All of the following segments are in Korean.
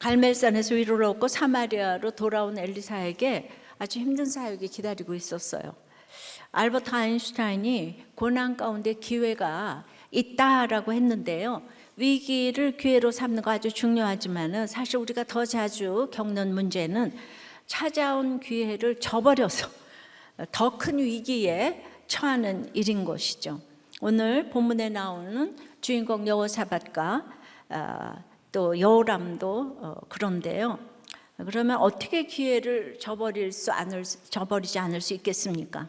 갈멜산에서 위로를 얻고 사마리아로 돌아온 엘리사에게 아주 힘든 사역이 기다리고 있었어요. 알버트 아인슈타인이 고난 가운데 기회가 있다라고 했는데요. 위기를 기회로 삼는 거 아주 중요하지만은 사실 우리가 더 자주 겪는 문제는 찾아온 기회를 저버려서 더 큰 위기에 처하는 일인 것이죠. 오늘 본문에 나오는 주인공 여호사밧과 또 여호람도 그런데요. 그러면 어떻게 기회를 저버리지 않을 수 있겠습니까?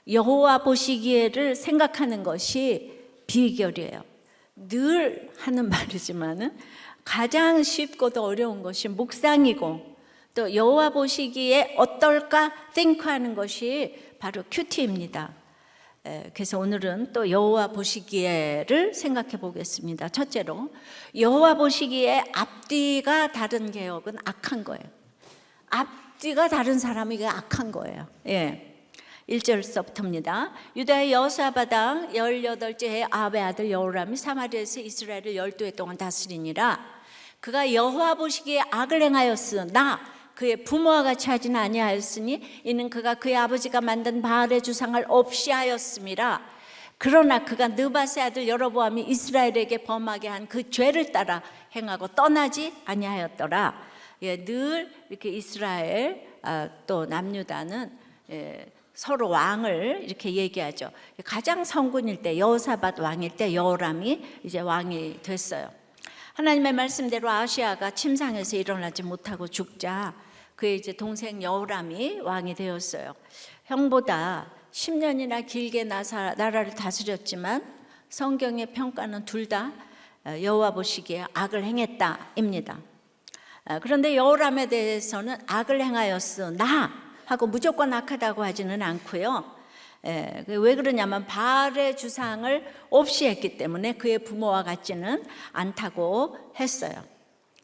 여호와 보시기에를 생각하는 것이 비결이에요. 늘 하는 말이지만은 가장 쉽고도 어려운 것이 묵상이고 또 여호와 보시기에 어떨까 think하는 것이 바로 큐티입니다. 그래서 오늘은 또 여호와 보시기에를 생각해 보겠습니다. 첫째로 여호와 보시기에 앞뒤가 다른 개혁은 악한 거예요. 앞뒤가 다른 사람이 이게 악한 거예요. 1절서부터입니다. 유다의 여호사밧 왕 18째 해 아합의 아들 여호람이 사마리아에서 이스라엘을 12해 동안 다스리니라. 그가 여호와 보시기에 악을 행하였으나 그의 부모와 같이 하지는 아니하였으니 이는 그가 그의 아버지가 만든 바알의 주상을 없이 하였음이라. 그러나 그가 느밧의 아들 여로보암이 이스라엘에게 범하게 한 그 죄를 따라 행하고 떠나지 아니하였더라. 늘 이렇게 이스라엘 또 남유다는 서로 왕을 이렇게 얘기하죠. 가장 성군일 때 여호사밧 왕일 때 여호람이 이제 왕이 됐어요. 하나님의 말씀대로 아시아가 침상에서 일어나지 못하고 죽자 그의 이제 동생 여호람이 왕이 되었어요. 형보다 10년이나 길게 나라를 다스렸지만 성경의 평가는 둘 다 여호와 보시기에 악을 행했다입니다. 그런데 여호람에 대해서는 악을 행하였으나 하고 무조건 악하다고 하지는 않고요. 왜 그러냐면 바알의 주상을 없이 했기 때문에 그의 부모와 같지는 않다고 했어요.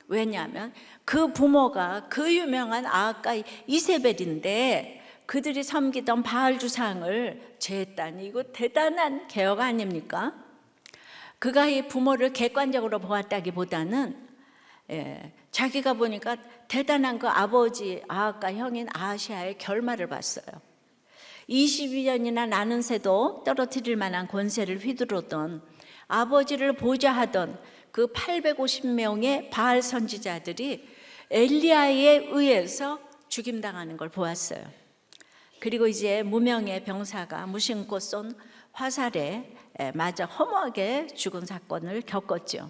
왜냐하면 그 부모가 그 유명한 아합과 이세벨인데 그들이 섬기던 바알 주상을 제했다니 이거 대단한 개혁 아닙니까? 그가 이 부모를 객관적으로 보았다기보다는 자기가 보니까 대단한 그 아버지 아합과 형인 아하시아의 결말을 봤어요. 22년이나 나는 새도 떨어뜨릴 만한 권세를 휘두르던 아버지를 보좌하던 그 850명의 바알 선지자들이 엘리야에 의해서 죽임당하는 걸 보았어요. 그리고 이제 무명의 병사가 무심코 쏜 화살에 맞아 허무하게 죽은 사건을 겪었죠.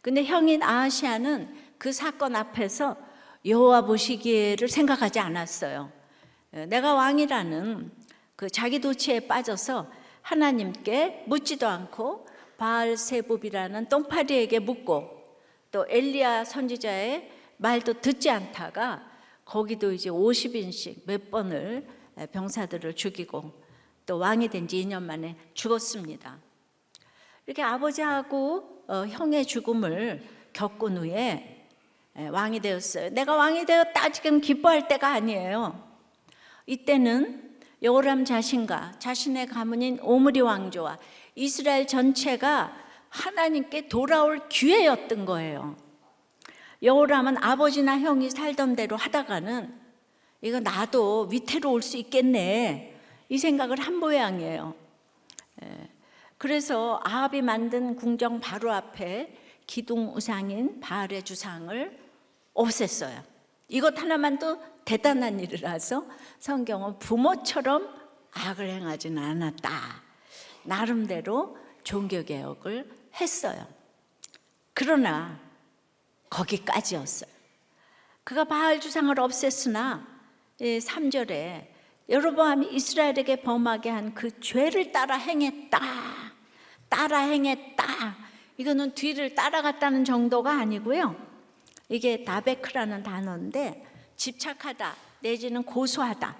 근데 형인 아하시아는 그 사건 앞에서 여호와 보시기에를 생각하지 않았어요. 내가 왕이라는 그 자기 도취에 빠져서 하나님께 묻지도 않고 바알세붑이라는 똥파리에게 묻고 또 엘리야 선지자의 말도 듣지 않다가 거기도 이제 50인씩 몇 번을 병사들을 죽이고 또 왕이 된 지 2년 만에 죽었습니다. 이렇게 아버지하고 형의 죽음을 겪은 후에 왕이 되었어요. 내가 왕이 되었다 지금 기뻐할 때가 아니에요. 이때는 여호람 자신과 자신의 가문인 오므리 왕조와 이스라엘 전체가 하나님께 돌아올 기회였던 거예요. 여호람은 아버지나 형이 살던 대로 하다가는 이거 나도 위태로 올 수 있겠네 이 생각을 한 모양이에요. 그래서 아합이 만든 궁정 바로 앞에 기둥 우상인 바알의 주상을 없앴어요. 이것 하나만도 대단한 일이라서 성경은 부모처럼 악을 행하지는 않았다. 나름대로 종교개혁을 했어요. 그러나 거기까지였어요. 그가 바알 주상을 없앴으나 3절에 여로보암이 이스라엘에게 범하게 한 그 죄를 따라 행했다. 이거는 뒤를 따라갔다는 정도가 아니고요. 이게 다베크라는 단어인데 집착하다 내지는 고소하다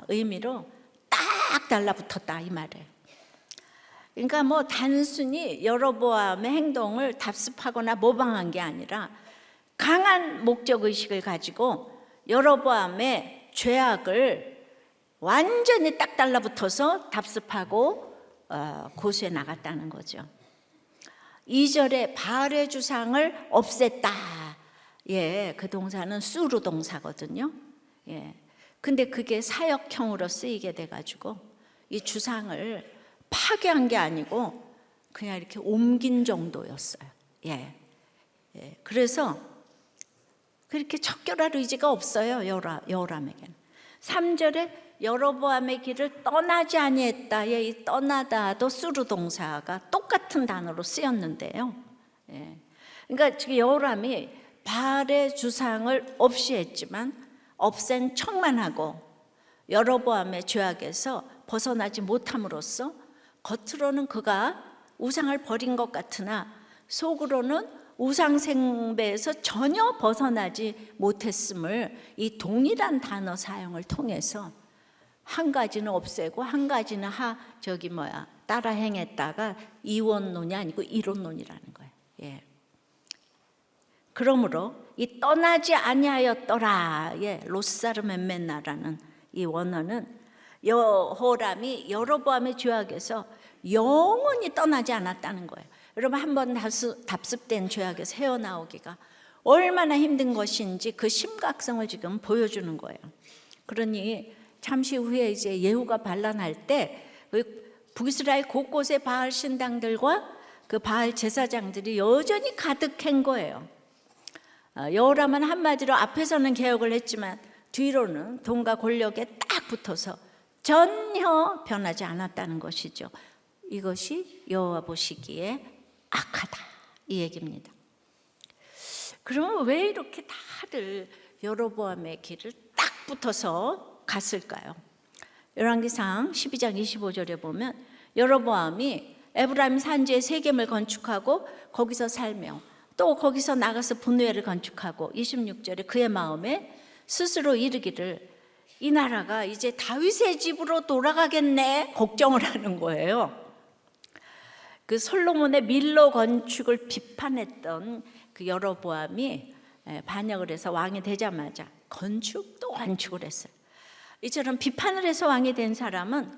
의미로 딱 달라붙었다 이 말이에요. 그러니까 뭐 단순히 여로보암의 행동을 답습하거나 모방한 게 아니라 강한 목적의식을 가지고 여로보암의 죄악을 완전히 딱 달라붙어서 답습하고 고수해 나갔다는 거죠. 2절에 바알의 주상을 없앴다 예, 그 동사는 수루 동사거든요. 예. 근데 그게 사역형으로 쓰이게 돼가지고 이 주상을 파괴한 게 아니고 그냥 이렇게 옮긴 정도였어요. 예. 예. 그래서 그렇게 척결할 의지가 없어요. 여호람에게는. 3절에 여로보암의 길을 떠나지 아니했다에 이 떠나다도 수루 동사가 똑같은 단어로 쓰였는데요. 예. 그러니까 지금 여호람이 바알의 주상을 없이 했지만 없앤 척만 하고 여로보암의 죄악에서 벗어나지 못함으로써 겉으로는 그가 우상을 버린 것 같으나 속으로는 우상 생배에서 전혀 벗어나지 못했음을 이 동일한 단어 사용을 통해서 한 가지는 없애고 한 가지는 따라 행했다가 이원론이 아니고 이론론이라는 거예요. 예. 그러므로 이 떠나지 아니하였더라의 로사르멘메나라는 이 원어는 여호람이 여로보암의 죄악에서 영원히 떠나지 않았다는 거예요. 여러분 한번 답습된 죄악에서 헤어나오기가 얼마나 힘든 것인지 그 심각성을 지금 보여주는 거예요. 그러니 잠시 후에 이제 예후가 반란할 때 북이스라엘 곳곳에 바알 신당들과 그 바알 제사장들이 여전히 가득한 거예요. 여호람은 한마디로 앞에서는 개혁을 했지만 뒤로는 돈과 권력에 딱 붙어서 전혀 변하지 않았다는 것이죠. 이것이 여호와 보시기에 악하다 이 얘기입니다. 그러면 왜 이렇게 다들 여로보암의 길을 딱 붙어서 갔을까요? 열왕기상 12장 25절에 보면 여로보암이 에브라임 산지에 세겜을 건축하고 거기서 살며 또 거기서 나가서 분회를 건축하고 26절에 그의 마음에 스스로 이르기를 이 나라가 이제 다윗의 집으로 돌아가겠네 걱정을 하는 거예요. 그 솔로몬의 밀로 건축을 비판했던 그 여로보암이 반역을 해서 왕이 되자마자 건축도 건축을 했어요. 이처럼 비판을 해서 왕이 된 사람은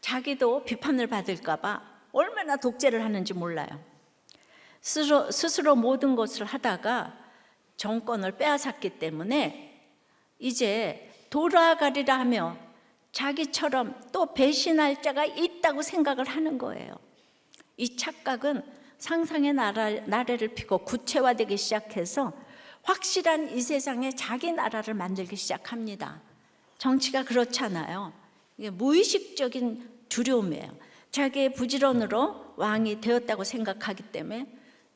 자기도 비판을 받을까 봐 얼마나 독재를 하는지 몰라요. 스스로 모든 것을 하다가 정권을 빼앗았기 때문에 이제 돌아가리라 하며 자기처럼 또 배신할 자가 있다고 생각을 하는 거예요. 이 착각은 상상의 나래를 피고 구체화되기 시작해서 확실한 이 세상에 자기 나라를 만들기 시작합니다. 정치가 그렇잖아요. 이게 무의식적인 두려움이에요. 자기의 부지런으로 왕이 되었다고 생각하기 때문에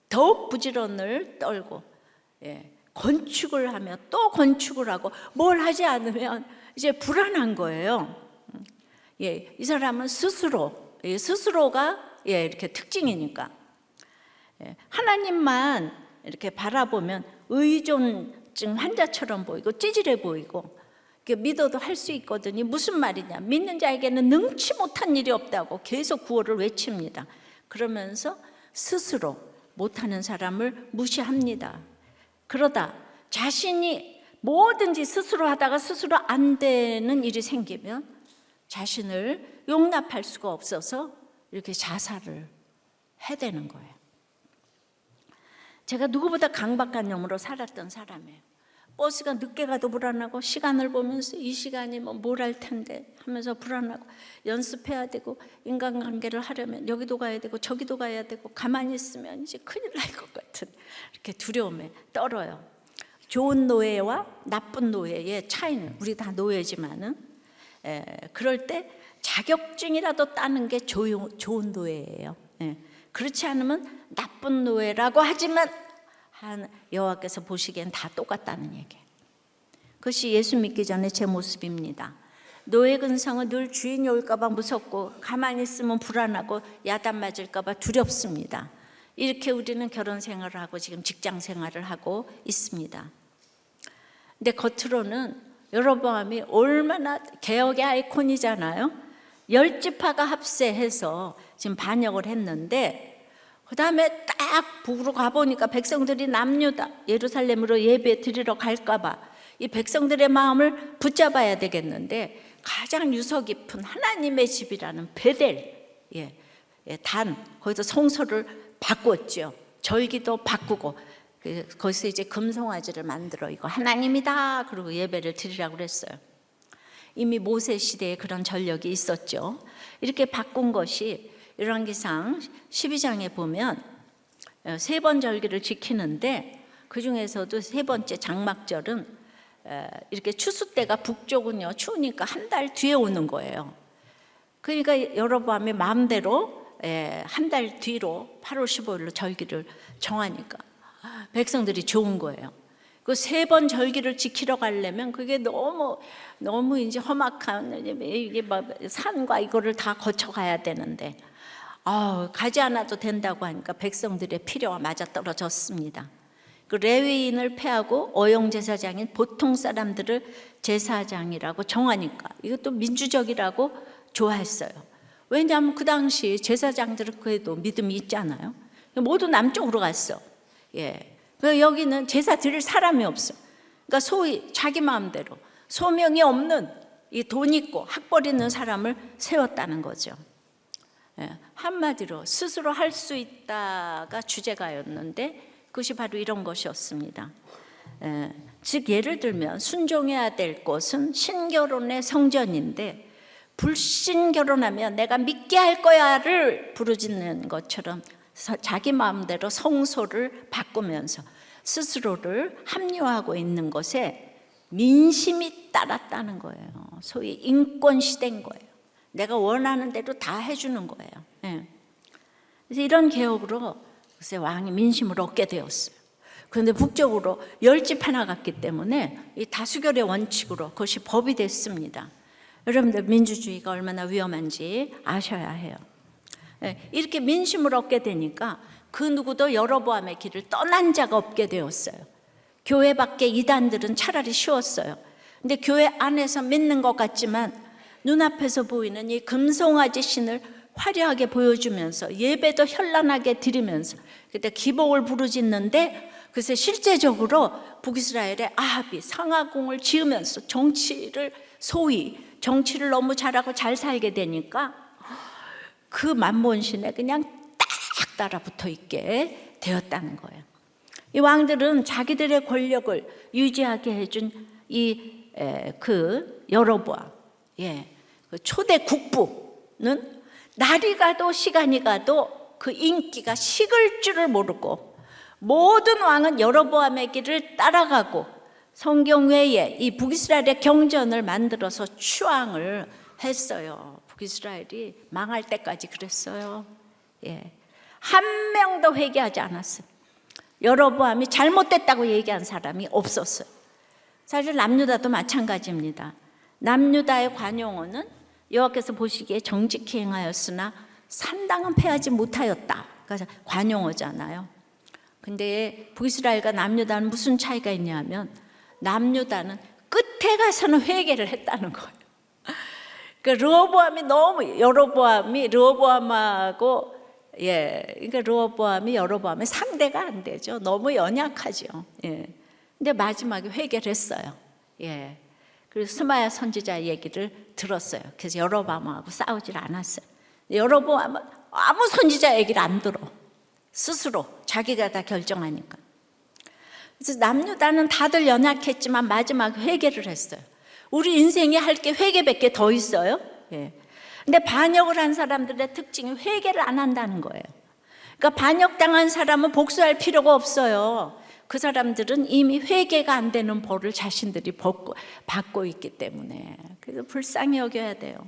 더욱 부지런을 떨고 건축을 하며 또 건축을 하고 뭘 하지 않으면 이제 불안한 거예요. 이 사람은 스스로가 이렇게 특징이니까 하나님만 이렇게 바라보면 의존증 환자처럼 보이고 찌질해 보이고 믿어도 할 수 있거든요. 무슨 말이냐? 믿는 자에게는 능치 못한 일이 없다고 계속 구호를 외칩니다. 그러면서 스스로 못하는 사람을 무시합니다. 그러다 자신이 뭐든지 스스로 하다가 스스로 안 되는 일이 생기면 자신을 용납할 수가 없어서 이렇게 자살을 해대는 거예요. 제가 누구보다 강박한 놈으로 살았던 사람이에요. 버스가 늦게 가도 불안하고 시간을 보면서 이 시간이 뭘 할 텐데 하면서 불안하고 연습해야 되고 인간관계를 하려면 여기도 가야 되고 저기도 가야 되고 가만히 있으면 이제 큰일 날 것 같은 이렇게 두려움에 떨어요. 좋은 노예와 나쁜 노예의 차이는 우리 다 노예지만은 그럴 때 자격증이라도 따는 게 좋은 노예예요. 그렇지 않으면 나쁜 노예라고 하지만 여호와께서 보시기엔 다 똑같다는 얘기예요. 그것이 예수 믿기 전에 제 모습입니다. 노예 근성은 늘 주인이 올까 봐 무섭고 가만히 있으면 불안하고 야단 맞을까 봐 두렵습니다. 이렇게 우리는 결혼 생활을 하고 지금 직장 생활을 하고 있습니다. 근데 겉으로는 여로보암이 얼마나 개혁의 아이콘이잖아요. 10지파가 합세해서 지금 반역을 했는데 그 다음에 딱 북으로 가보니까 백성들이 남유다 예루살렘으로 예배 드리러 갈까 봐 이 백성들의 마음을 붙잡아야 되겠는데 가장 유서 깊은 하나님의 집이라는 베델 단 거기서 성소를 바꿨죠. 절기도 바꾸고 거기서 이제 금송아지를 만들어 이거 하나님이다 그러고 예배를 드리라고 그랬어요. 이미 모세 시대에 그런 전력이 있었죠. 이렇게 바꾼 것이 열왕기상 12장에 보면 세 번 절기를 지키는데 그 중에서도 세 번째 장막절은 이렇게 추수 때가 북쪽은요 추우니까 한 달 뒤에 오는 거예요. 그러니까 여로보암이 마음대로 한 달 뒤로 8월 15일로 절기를 정하니까 백성들이 좋은 거예요. 그 세 번 절기를 지키러 가려면 그게 너무 이제 험악한 이게 막 산과 이거를 다 거쳐 가야 되는데 가지 않아도 된다고 하니까 백성들의 필요와 맞아 떨어졌습니다. 그 레위인을 폐하고 어용 제사장인 보통 사람들을 제사장이라고 정하니까 이것도 민주적이라고 좋아했어요. 왜냐하면 그 당시 제사장들은 그래도 믿음이 있잖아요. 모두 남쪽으로 갔어. 여기는 제사 드릴 사람이 없어. 그러니까 소위 자기 마음대로 소명이 없는 이 돈 있고 학벌 있는 사람을 세웠다는 거죠. 한마디로 스스로 할 수 있다가 주제가였는데 그것이 바로 이런 것이었습니다. 즉 예를 들면 순종해야 될 곳은 신결혼의 성전인데 불신결혼하면 내가 믿게 할 거야를 부르짖는 것처럼 자기 마음대로 성소를 바꾸면서 스스로를 합리화하고 있는 것에 민심이 따랐다는 거예요. 소위 인권 시대인 거예요. 내가 원하는 대로 다 해주는 거예요. 그래서 이런 개혁으로 글쎄 왕이 민심을 얻게 되었어요. 그런데 북쪽으로 열집 하나 갔기 때문에 이 다수결의 원칙으로 그것이 법이 됐습니다. 여러분들 민주주의가 얼마나 위험한지 아셔야 해요. 이렇게 민심을 얻게 되니까 그 누구도 여로보암의 길을 떠난 자가 없게 되었어요. 교회 밖에 이단들은 차라리 쉬웠어요. 근데 교회 안에서 믿는 것 같지만 눈앞에서 보이는 이 금송아지 신을 화려하게 보여주면서 예배도 현란하게 드리면서 그때 기복을 부르짖는데 그래서 실제적으로 북이스라엘의 아합이 상하궁을 지으면서 정치를 너무 잘하고 잘 살게 되니까 그 만몬신에 그냥 딱 따라붙어 있게 되었다는 거예요. 이 왕들은 자기들의 권력을 유지하게 해준 그 여로보암, 그 초대 국부는 날이 가도 시간이 가도 그 인기가 식을 줄을 모르고 모든 왕은 여로보암의 길을 따라가고 성경 외에 이 북이스라엘의 경전을 만들어서 추앙을 했어요. 북이스라엘이 망할 때까지 그랬어요. 한 명도 회개하지 않았어요. 여로보암이 잘못됐다고 얘기한 사람이 없었어요. 사실 남유다도 마찬가지입니다. 남유다의 관용어는 여호와께서 보시기에 정직히 행하였으나 산당은 패하지 못하였다. 그래서 관용어잖아요. 근데 북이스라엘과 남유다는 무슨 차이가 있냐면 남유다는 끝에 가서는 회개를 했다는 거예요. 그러니까 르호보암이 여로보암의 상대가 안 되죠. 너무 연약하죠. 근데 마지막에 회개를 했어요. 그래서 스마야 선지자 얘기를 들었어요. 그래서 여로보암하고 싸우질 않았어요. 여로보암은 아무 선지자 얘기를 안 들어. 스스로 자기가 다 결정하니까. 그래서 남유다는 다들 연약했지만 마지막에 회개를 했어요. 우리 인생에 할 게 회개밖에 더 있어요. 근데 반역을 한 사람들의 특징이 회개를 안 한다는 거예요. 그러니까 반역당한 사람은 복수할 필요가 없어요. 그 사람들은 이미 회개가 안 되는 벌을 자신들이 받고 있기 때문에. 그래서 불쌍히 여겨야 돼요.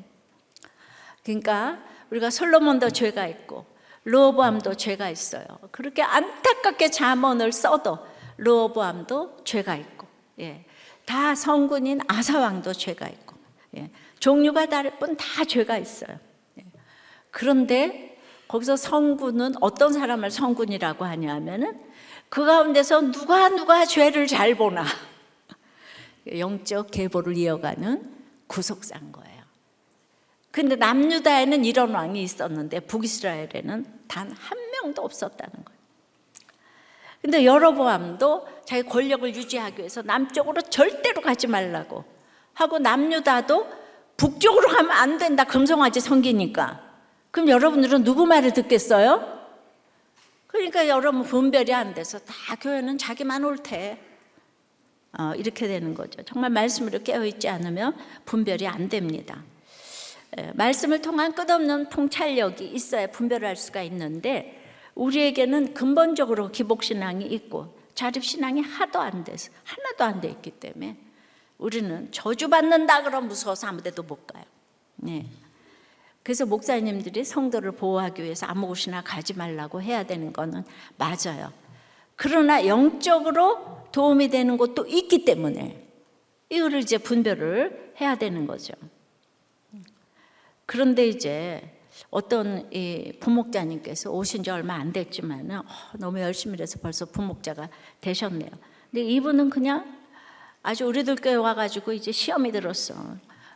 그러니까 우리가 솔로몬도 죄가 있고 르호보암도 죄가 있어요. 그렇게 안타깝게 잠언을 써도 르호보암도 죄가 있고, 다 성군인 아사왕도 죄가 있고, 종류가 다를 뿐 다 죄가 있어요. 그런데 거기서 성군은 어떤 사람을 성군이라고 하냐면은 그 가운데서 누가 죄를 잘 보나 영적 계보를 이어가는 구속사인 거예요. 근데 남유다에는 이런 왕이 있었는데 북이스라엘에는 단 한 명도 없었다는 거예요. 근데 여로보암도 자기 권력을 유지하기 위해서 남쪽으로 절대로 가지 말라고 하고 남유다도 북쪽으로 가면 안 된다. 금송아지 섬기니까. 그럼 여러분들은 누구 말을 듣겠어요? 그러니까 여러분 분별이 안 돼서 다 교회는 자기만 옳대. 이렇게 되는 거죠. 정말 말씀으로 깨어있지 않으면 분별이 안 됩니다. 말씀을 통한 끝없는 통찰력이 있어야 분별할 수가 있는데 우리에게는 근본적으로 기복신앙이 있고 자립신앙이 하나도 안 돼 있기 때문에 우리는 저주받는다 그러면 무서워서 아무 데도 못 가요. 네. 그래서 목사님들이 성도를 보호하기 위해서 아무 곳이나 가지 말라고 해야 되는 거는 맞아요. 그러나 영적으로 도움이 되는 곳도 있기 때문에 이거를 이제 분별을 해야 되는 거죠. 그런데 이제 어떤 이 부목자님께서 오신 지 얼마 안 됐지만은 너무 열심히 해서 벌써 부목자가 되셨네요. 근데 이분은 그냥 아주 우리들 교회 와가지고 이제 시험이 들었어.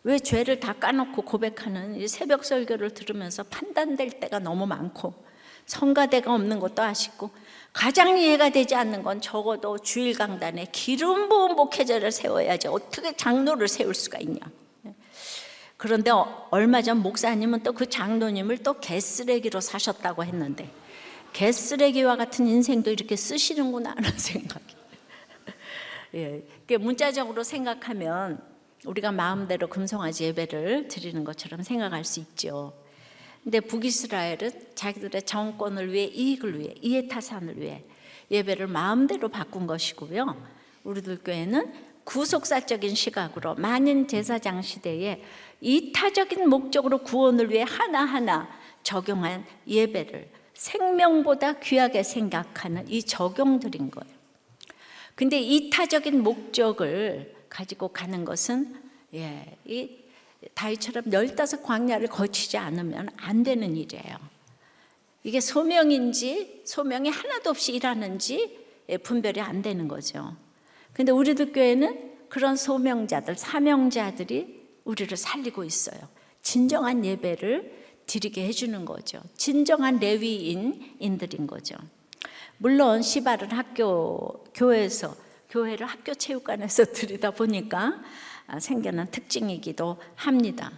왜 죄를 다 까놓고 고백하는 이 새벽 설교를 들으면서 판단될 때가 너무 많고 성가대가 없는 것도 아쉽고 가장 이해가 되지 않는 건 적어도 주일 강단에 기름 부은 목회자를 세워야지 어떻게 장로를 세울 수가 있냐. 그런데 얼마 전 목사님은 또 그 장로님을 또 개쓰레기로 사셨다고 했는데 개쓰레기와 같은 인생도 이렇게 쓰시는구나 하는 생각이. 예, 문자적으로 생각하면 우리가 마음대로 금송아지 예배를 드리는 것처럼 생각할 수 있죠. 근데 북이스라엘은 자기들의 정권을 위해, 이익을 위해, 이해타산을 위해 예배를 마음대로 바꾼 것이고요. 우리들 교회는 구속사적인 시각으로 만인 제사장 시대에 이타적인 목적으로 구원을 위해 하나하나 적용한 예배를 생명보다 귀하게 생각하는 이 적용들인 거예요. 근데 이타적인 목적을 가지고 가는 것은 이 다윗처럼 15 광야를 거치지 않으면 안 되는 일이에요. 이게 소명인지 소명이 하나도 없이 일하는지 분별이 안 되는 거죠. 근데 우리들 교회는 그런 소명자들, 사명자들이 우리를 살리고 있어요. 진정한 예배를 드리게 해주는 거죠. 진정한 레위인들인 거죠. 물론 시발은 교회를 학교 체육관에서 드리다 보니까 생겨난 특징이기도 합니다.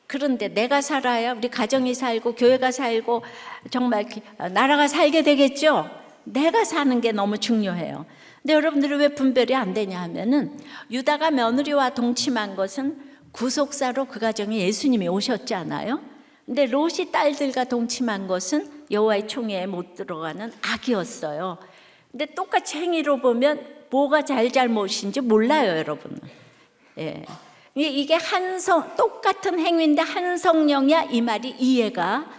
그런데 내가 살아야 우리 가정이 살고 교회가 살고 정말 나라가 살게 되겠죠. 내가 사는 게 너무 중요해요. 근데 여러분들이 왜 분별이 안 되냐 하면은 유다가 며느리와 동침한 것은 구속사로 그 가정에 예수님이 오셨잖아요. 근데 롯이 딸들과 동침한 것은 여호와의 총회에 못 들어가는 악이었어요. 근데 똑같이 행위로 보면 뭐가 잘못인지 몰라요, 여러분. 예. 이게 똑같은 행위인데 한 성령이야 이 말이 이해가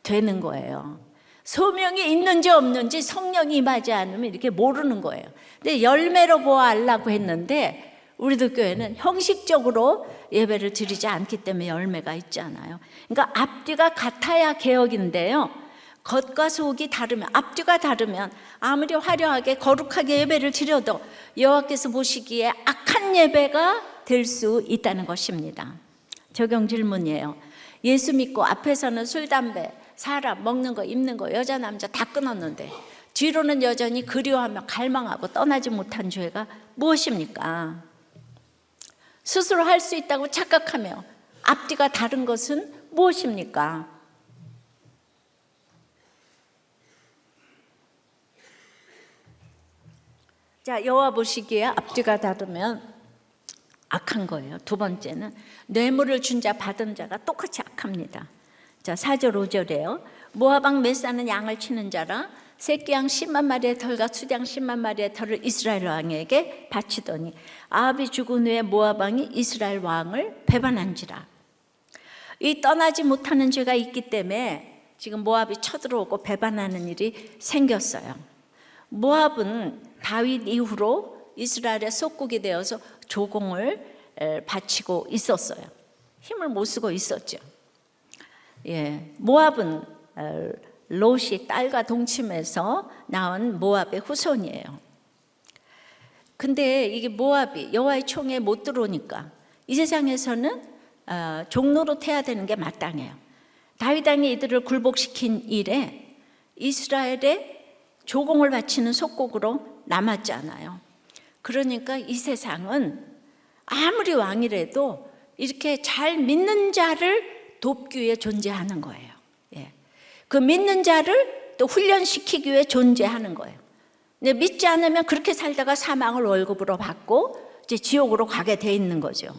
되는 거예요. 소명이 있는지 없는지 성령이 임하지 않으면 이렇게 모르는 거예요. 근데 열매로 보아하려고 했는데 우리들 교회는 형식적으로 예배를 드리지 않기 때문에 열매가 있잖아요. 그러니까 앞뒤가 같아야 개혁인데요. 겉과 속이 다르면, 앞뒤가 다르면 아무리 화려하게 거룩하게 예배를 드려도 여호와께서 보시기에 악한 예배가 될 수 있다는 것입니다. 적용 질문이에요. 예수 믿고 앞에서는 술, 담배, 사람, 먹는 거, 입는 거, 여자, 남자 다 끊었는데 뒤로는 여전히 그리워하며 갈망하고 떠나지 못한 죄가 무엇입니까? 스스로 할 수 있다고 착각하며 앞뒤가 다른 것은 무엇입니까? 자, 여호와 보시기에 앞뒤가 다르면 악한 거예요. 두 번째는 뇌물을 준 자 받은 자가 똑같이 악합니다. 자, 4절 5절에요. 모압 왕 메사는 양을 치는 자라 새끼 양 10만 마리의 털과 수양 10만 마리의 털을 이스라엘 왕에게 바치더니 아합이 죽은 후에 모압 왕이 이스라엘 왕을 배반한지라. 이 떠나지 못하는 죄가 있기 때문에 지금 모압이 쳐들어오고 배반하는 일이 생겼어요. 모압은 다윗 이후로 이스라엘의 속국이 되어서 조공을 바치고 있었어요. 힘을 못 쓰고 있었죠. 모압은 롯이 딸과 동침해서 낳은 모압의 후손이에요. 근데 이게 모압이 여호와의 총회에 못 들어오니까 이 세상에서는 종노릇 해야 되는 게 마땅해요. 다윗 왕이 이들을 굴복시킨 이래 이스라엘의 조공을 바치는 속국으로 남았잖아요. 그러니까 이 세상은 아무리 왕이라도 이렇게 잘 믿는 자를 돕기 위해 존재하는 거예요. 그 믿는 자를 또 훈련시키기 위해 존재하는 거예요. 근데 믿지 않으면 그렇게 살다가 사망을 월급으로 받고 이제 지옥으로 가게 돼 있는 거죠.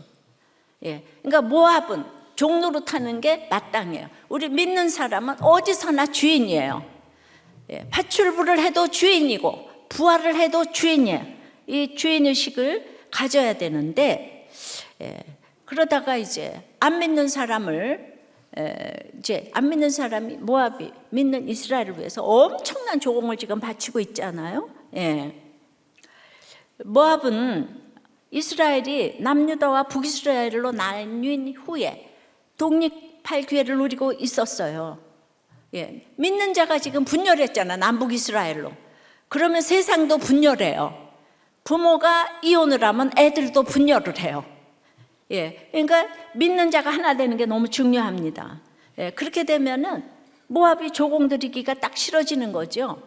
그러니까 모압은 종노릇하는 게 마땅해요. 우리 믿는 사람은 어디서나 주인이에요. 파출부를 해도 주인이고 부활을 해도 주인이에요. 이 주인의식을 가져야 되는데 그러다가 이제 안 믿는 사람을 이제 안 믿는 사람이 모압이 믿는 이스라엘을 위해서 엄청난 조공을 지금 바치고 있잖아요. 모압은 이스라엘이 남유다와 북이스라엘로 나뉜 후에 독립할 기회를 누리고 있었어요. 믿는 자가 지금 분열했잖아, 남북 이스라엘로. 그러면 세상도 분열해요. 부모가 이혼을 하면 애들도 분열을 해요. 그러니까 믿는 자가 하나 되는 게 너무 중요합니다. 그렇게 되면은 모압이 조공들이기가 딱 싫어지는 거죠.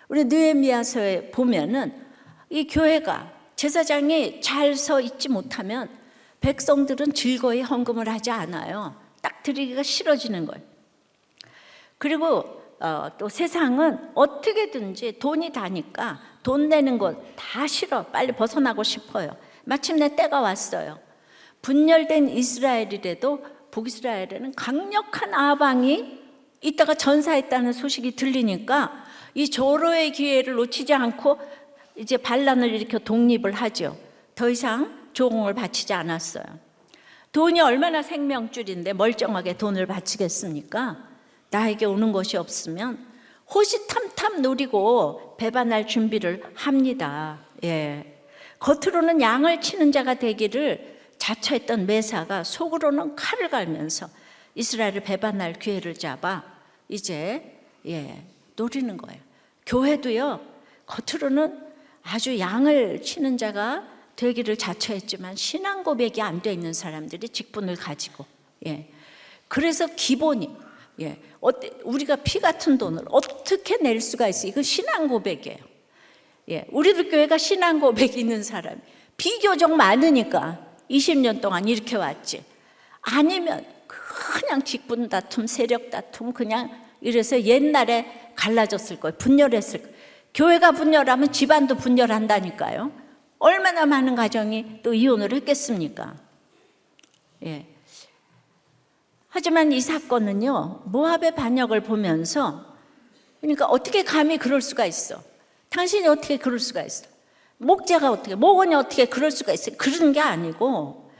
우리 느헤미야서에 보면은 이 교회가 제사장이 잘 서 있지 못하면 백성들은 즐거이 헌금을 하지 않아요. 딱 드리기가 싫어지는 거예요. 그리고 또 세상은 어떻게든지 돈이 다니까 돈 내는 것 다 싫어. 빨리 벗어나고 싶어요. 마침내 때가 왔어요. 분열된 이스라엘이라도 북이스라엘에는 강력한 아방이 이따가 전사했다는 소식이 들리니까 이 절호의 기회를 놓치지 않고 이제 반란을 일으켜 독립을 하죠. 더 이상 조공을 바치지 않았어요. 돈이 얼마나 생명줄인데 멀쩡하게 돈을 바치겠습니까? 나에게 오는 것이 없으면 호시탐탐 노리고 배반할 준비를 합니다. 겉으로는 양을 치는 자가 되기를 자처했던 메사가 속으로는 칼을 갈면서 이스라엘을 배반할 기회를 잡아 이제 노리는 거예요. 교회도요, 겉으로는 아주 양을 치는 자가 되기를 자처했지만 신앙 고백이 안 돼 있는 사람들이 직분을 가지고 그래서 기본이 우리가 피 같은 돈을 어떻게 낼 수가 있어요? 이거 신앙 고백이에요. 우리들 교회가 신앙 고백이 있는 사람이 비교적 많으니까 20년 동안 이렇게 왔지. 아니면 그냥 직분 다툼, 세력 다툼 그냥 이래서 옛날에 갈라졌을 거예요. 분열했을 거예요. 교회가 분열하면 집안도 분열한다니까요. 얼마나 많은 가정이 또 이혼을 했겠습니까? 하지만 이 사건은요, 모압의 반역을 보면서, 그러니까 어떻게 감히 그럴 수가 있어? 당신이 어떻게 그럴 수가 있어? 목자가 어떻게, 목원이 어떻게 그럴 수가 있어? 그런 게 아니고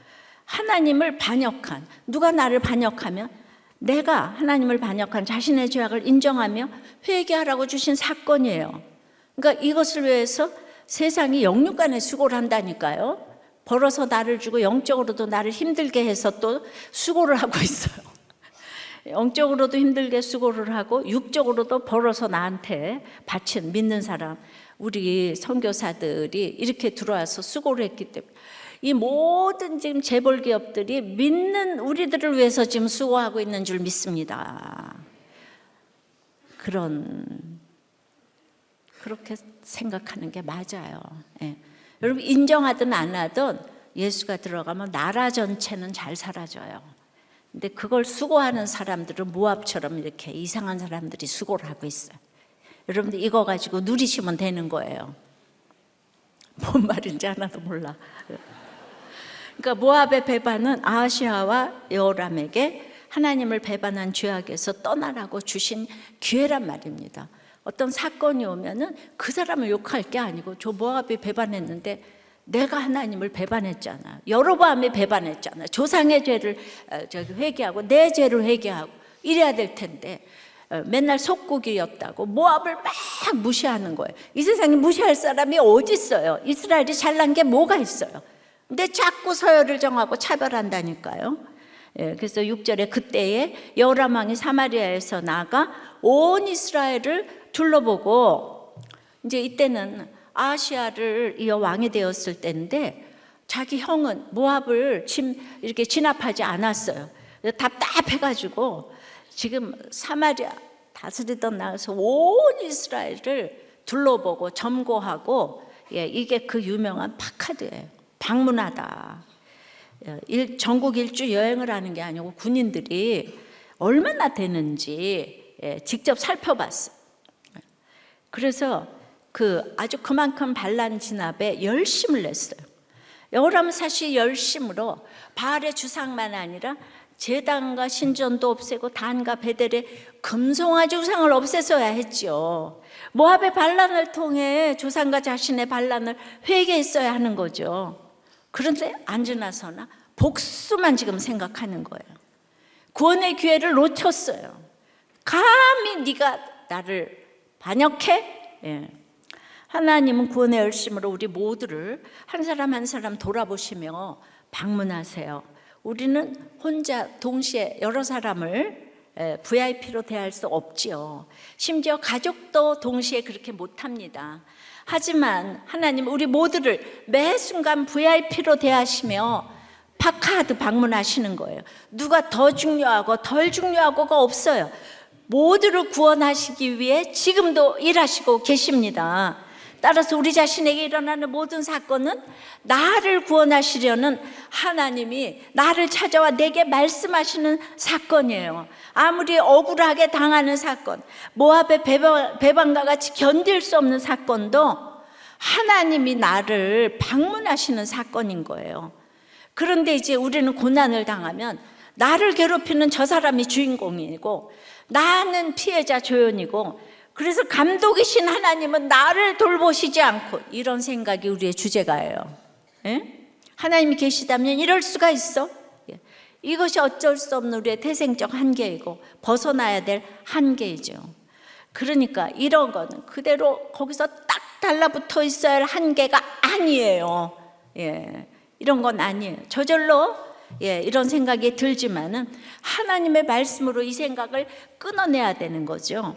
하나님을 반역한, 누가 나를 반역하면 내가 하나님을 반역한 자신의 죄악을 인정하며 회개하라고 주신 사건이에요. 그러니까 이것을 위해서 세상이 영육간의 수고를 한다니까요. 벌어서 나를 주고 영적으로도 나를 힘들게 해서 또 수고를 하고 있어요. 영적으로도 힘들게 수고를 하고 육적으로도 벌어서 나한테 바친 믿는 사람, 우리 선교사들이 이렇게 들어와서 수고를 했기 때문에 이 모든 지금 재벌 기업들이 믿는 우리들을 위해서 지금 수고하고 있는 줄 믿습니다. 그렇게 생각하는 게 맞아요. 여러분 인정하든 안 하든 예수가 들어가면 나라 전체는 잘 사라져요. 근데 그걸 수고하는 사람들은 모압처럼 이렇게 이상한 사람들이 수고를 하고 있어요. 여러분들 이거 가지고 누리시면 되는 거예요. 뭔 말인지 하나도 몰라. 그러니까 모압의 배반은 아하시아와 여호람에게 하나님을 배반한 죄악에서 떠나라고 주신 기회란 말입니다. 어떤 사건이 오면은 그 사람을 욕할 게 아니고 저 모압이 배반했는데 내가 하나님을 배반했잖아. 여로보암이 배반했잖아. 조상의 죄를 회개하고 내 죄를 회개하고 이래야 될 텐데 맨날 속국이었다고 모압을 막 무시하는 거예요. 이 세상에 무시할 사람이 어디 있어요? 이스라엘이 잘난 게 뭐가 있어요? 근데 자꾸 서열을 정하고 차별한다니까요. 그래서 6절에 그때에 여호람 왕이 사마리아에서 나가 온 이스라엘을 둘러보고 이제 이때는 아하시아를 이어 왕이 되었을 때인데 자기 형은 모압을 이렇게 진압하지 않았어요. 답답해가지고 지금 사마리아 다스리던 나가서 온 이스라엘을 둘러보고 점거하고 이게 그 유명한 파카드예요. 방문하다. 전국 일주 여행을 하는 게 아니고 군인들이 얼마나 되는지 직접 살펴봤어요. 그래서 아주 그만큼 반란 진압에 열심을 냈어요. 여호람은 사실 열심으로 바알의 주상만 아니라 제단과 신전도 없애고 단과 베델의 금송아지 주상을 없애서야 했죠. 모압의 반란을 통해 조상과 자신의 반란을 회개했어야 하는 거죠. 그런데 앉으나서나 복수만 지금 생각하는 거예요. 구원의 기회를 놓쳤어요. 감히 네가 나를 반역해? 하나님은 구원의 열심으로 우리 모두를 한 사람 한 사람 돌아보시며 방문하세요. 우리는 혼자 동시에 여러 사람을 VIP로 대할 수 없지요. 심지어 가족도 동시에 그렇게 못합니다. 하지만 하나님 우리 모두를 매 순간 VIP로 대하시며 파카드 방문하시는 거예요. 누가 더 중요하고 덜 중요하고가 없어요. 모두를 구원하시기 위해 지금도 일하시고 계십니다. 따라서 우리 자신에게 일어나는 모든 사건은 나를 구원하시려는 하나님이 나를 찾아와 내게 말씀하시는 사건이에요. 아무리 억울하게 당하는 사건, 모압의 배반과 같이 견딜 수 없는 사건도 하나님이 나를 방문하시는 사건인 거예요. 그런데 이제 우리는 고난을 당하면 나를 괴롭히는 저 사람이 주인공이고 나는 피해자 조연이고, 그래서 감독이신 하나님은 나를 돌보시지 않고, 이런 생각이 우리의 주제가예요. 하나님이 계시다면 이럴 수가 있어? 이것이 어쩔 수 없는 우리의 태생적 한계이고 벗어나야 될 한계이죠. 그러니까 이런 거는 그대로 거기서 딱 달라붙어 있어야 할 한계가 아니에요. 이런 건 아니에요. 저절로 이런 생각이 들지만은 하나님의 말씀으로 이 생각을 끊어내야 되는 거죠.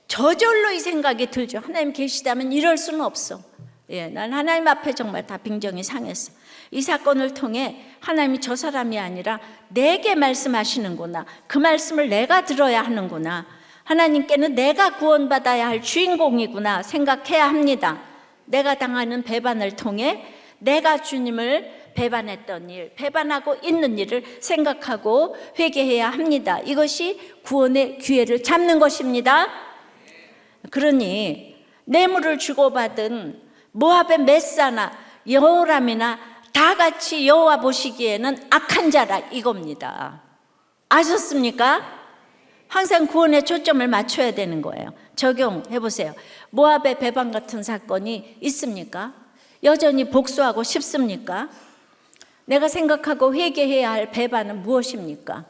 저절로 이 생각이 들죠. 하나님 계시다면 이럴 수는 없어. 난 하나님 앞에 정말 다 빈정이 상했어. 이 사건을 통해 하나님이 저 사람이 아니라 내게 말씀하시는구나. 그 말씀을 내가 들어야 하는구나. 하나님께는 내가 구원받아야 할 주인공이구나 생각해야 합니다. 내가 당하는 배반을 통해 내가 주님을 배반했던 일, 배반하고 있는 일을 생각하고 회개해야 합니다. 이것이 구원의 기회를 잡는 것입니다. 그러니 뇌물을 주고받은 모압의 메사나 여호람이나 다 같이 여호와 보시기에는 악한 자라 이겁니다. 아셨습니까? 항상 구원에 초점을 맞춰야 되는 거예요. 적용해 보세요. 모압의 배반 같은 사건이 있습니까? 여전히 복수하고 싶습니까? 내가 생각하고 회개해야 할 배반은 무엇입니까?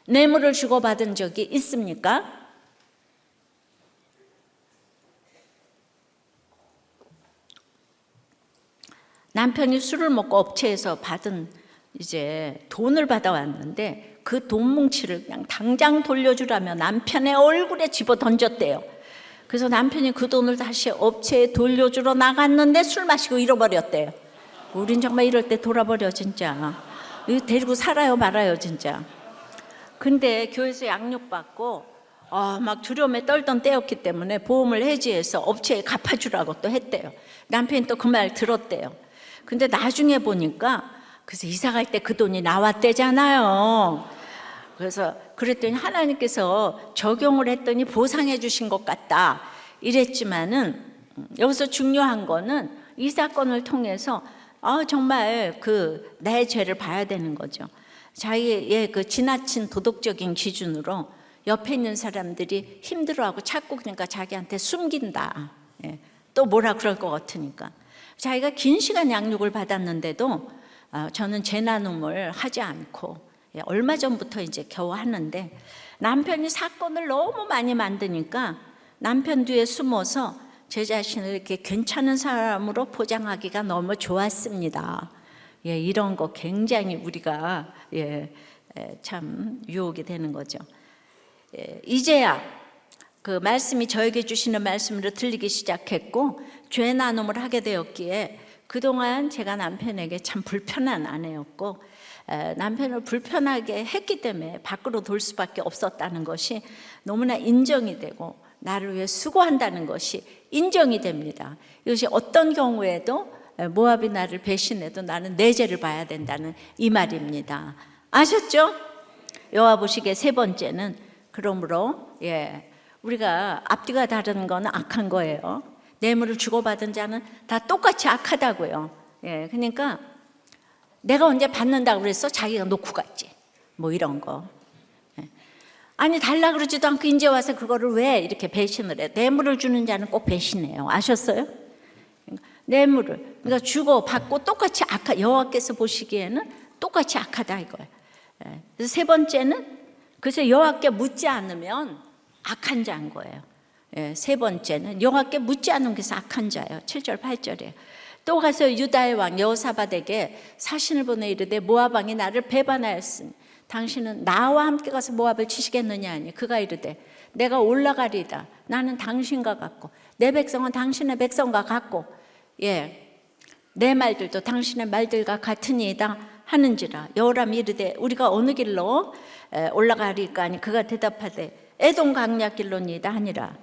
뇌물을 주고받은 적이 있습니까? 남편이 술을 먹고 업체에서 받은 이제 돈을 받아왔는데 그 돈 뭉치를 그냥 당장 돌려주라며 남편의 얼굴에 집어 던졌대요. 그래서 남편이 그 돈을 다시 업체에 돌려주러 나갔는데 술 마시고 잃어버렸대요. 우린 정말 이럴 때 돌아버려 진짜. 데리고 살아요 말아요 진짜. 근데 교회에서 양육받고 막 두려움에 떨던 때였기 때문에 보험을 해지해서 업체에 갚아주라고 또 했대요. 남편이 또 그 말 들었대요. 근데 나중에 보니까 그래서 이사 갈 때 그 돈이 나왔대잖아요. 그래서 그랬더니 하나님께서 적용을 했더니 보상해 주신 것 같다 이랬지만은, 여기서 중요한 거는 이 사건을 통해서 정말 내 죄를 봐야 되는 거죠. 자기의 그 지나친 도덕적인 기준으로 옆에 있는 사람들이 힘들어하고 자꾸 그러니까 자기한테 숨긴다. 또 뭐라 그럴 것 같으니까. 자기가 긴 시간 양육을 받았는데도 저는 재나눔을 하지 않고 얼마 전부터 이제 겨우 하는데, 남편이 사건을 너무 많이 만드니까 남편 뒤에 숨어서 제 자신을 이렇게 괜찮은 사람으로 포장하기가 너무 좋았습니다. 이런 거 굉장히 우리가 참 유혹이 되는 거죠. 이제야 그 말씀이 저에게 주시는 말씀으로 들리기 시작했고 죄 나눔을 하게 되었기에 그동안 제가 남편에게 참 불편한 아내였고 남편을 불편하게 했기 때문에 밖으로 돌 수밖에 없었다는 것이 너무나 인정이 되고 나를 위해 수고한다는 것이 인정이 됩니다. 이것이 어떤 경우에도 모압이 나를 배신해도 나는 내 죄를 봐야 된다는 이 말입니다. 아셨죠? 여호와 보시기에 세 번째는 그러므로 우리가 앞뒤가 다른 건 악한 거예요. 뇌물을 주고받은 자는 다 똑같이 악하다고요. 그러니까 내가 언제 받는다고 그랬어? 자기가 놓고 갔지. 뭐 이런 거. 아니 달라 그러지도 않고 이제 와서 그거를 왜 이렇게 배신을 해? 뇌물을 주는 자는 꼭 배신해요. 아셨어요? 뇌물을 그러니까 주고 받고 똑같이 여호와께서 보시기에는 똑같이 악하다 이거예요. 그래서 세 번째는 그래서 여호와께 묻지 않으면 악한 자인 거예요. 세 번째는 여호와께 묻지 않는 것이 악한 자예요. 7절 8절이에요. 또 가서 유다의 왕 여호사밧에게 사신을 보내 이르되 모압 왕이 나를 배반하였으니 당신은 나와 함께 가서 모압을 치시겠느냐 하니 그가 이르되 내가 올라가리이다. 나는 당신과 같고 내 백성은 당신의 백성과 같고 내 말들도 당신의 말들과 같으니이다 하는지라. 여호람이 이르되 우리가 어느 길로 올라가리까 하니 그가 대답하되 에돔 강약 길로니이다 하니라.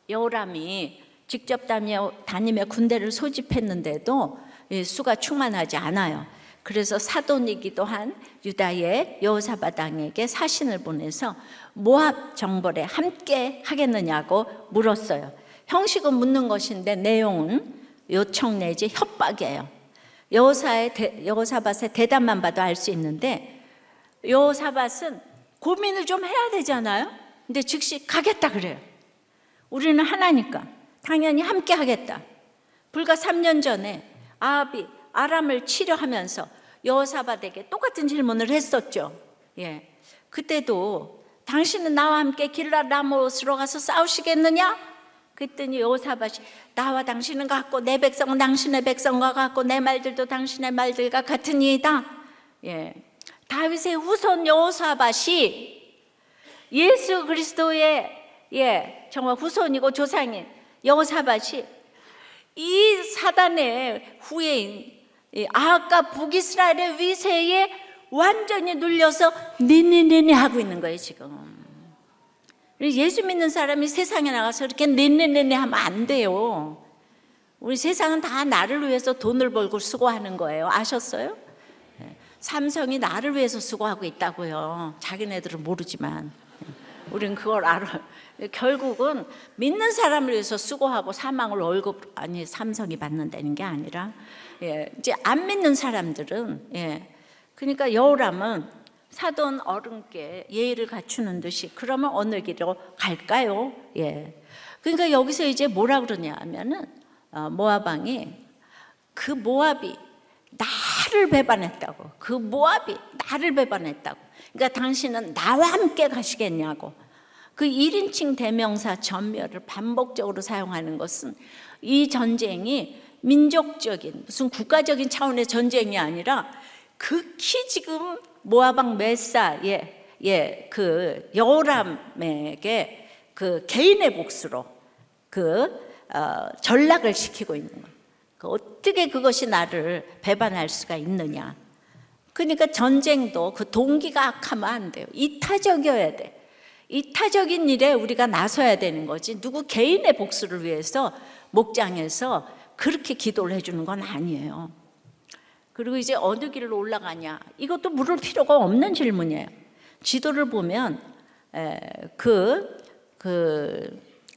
여호람이 직접 다니며 군대를 소집했는데도 수가 충만하지 않아요. 그래서 사돈이기도 한 유다의 여호사밧 왕에게 사신을 보내서 모압 정벌에 함께 하겠느냐고 물었어요. 형식은 묻는 것인데 내용은 요청 내지 협박이에요. 여호사밧의 대답만 봐도 알 수 있는데 여호사밧은 고민을 좀 해야 되잖아요. 근데 즉시 가겠다 그래요. 우리는 하나니까 당연히 함께 하겠다. 불과 3년 전에 아합이 아람을 치려 하면서 여호사밧에게 똑같은 질문을 했었죠. 그때도 당신은 나와 함께 길랏 라못으로 가서 싸우시겠느냐? 그랬더니 여호사밧이 나와 당신은 같고 내 백성은 당신의 백성과 같고 내 말들도 당신의 말들과 같으니이다. 다윗의 후손 여호사밧이 예수 그리스도의 정말 후손이고 조상인 여호사밧이 이 사단의 후예인 아합과 북이스라엘의 위세에 완전히 눌려서 니니니니 하고 있는 거예요 지금. 예수 믿는 사람이 세상에 나가서 이렇게 니니니니 하면 안 돼요. 우리 세상은 다 나를 위해서 돈을 벌고 수고하는 거예요. 아셨어요? 삼성이 나를 위해서 수고하고 있다고요. 자기네들은 모르지만 우리는 그걸 알아요. 결국은 믿는 사람을 위해서 수고하고 사망을 삼성이 받는다는 게 아니라 이제 안 믿는 사람들은 그러니까 여호람은 사돈 어른께 예의를 갖추는 듯이 그러면 어느 길로 갈까요? 그러니까 여기서 이제 뭐라 그러냐 하면은 모압 왕이 그 모압이 나를 배반했다고. 그 모압이 나를 배반했다고. 그러니까 당신은 나와 함께 가시겠냐고. 그 1인칭 대명사 전멸을 반복적으로 사용하는 것은 이 전쟁이 민족적인 무슨 국가적인 차원의 전쟁이 아니라 극히 지금 모압 왕 메사의 그 여호람에게 그 개인의 몫으로 전락을 시키고 있는 거예요. 어떻게 그것이 나를 배반할 수가 있느냐. 그러니까 전쟁도 그 동기가 악하면 안 돼요. 이타적이어야 돼. 이타적인 일에 우리가 나서야 되는 거지 누구 개인의 복수를 위해서 목장에서 그렇게 기도를 해주는 건 아니에요. 그리고 이제 어느 길로 올라가냐 이것도 물을 필요가 없는 질문이에요. 지도를 보면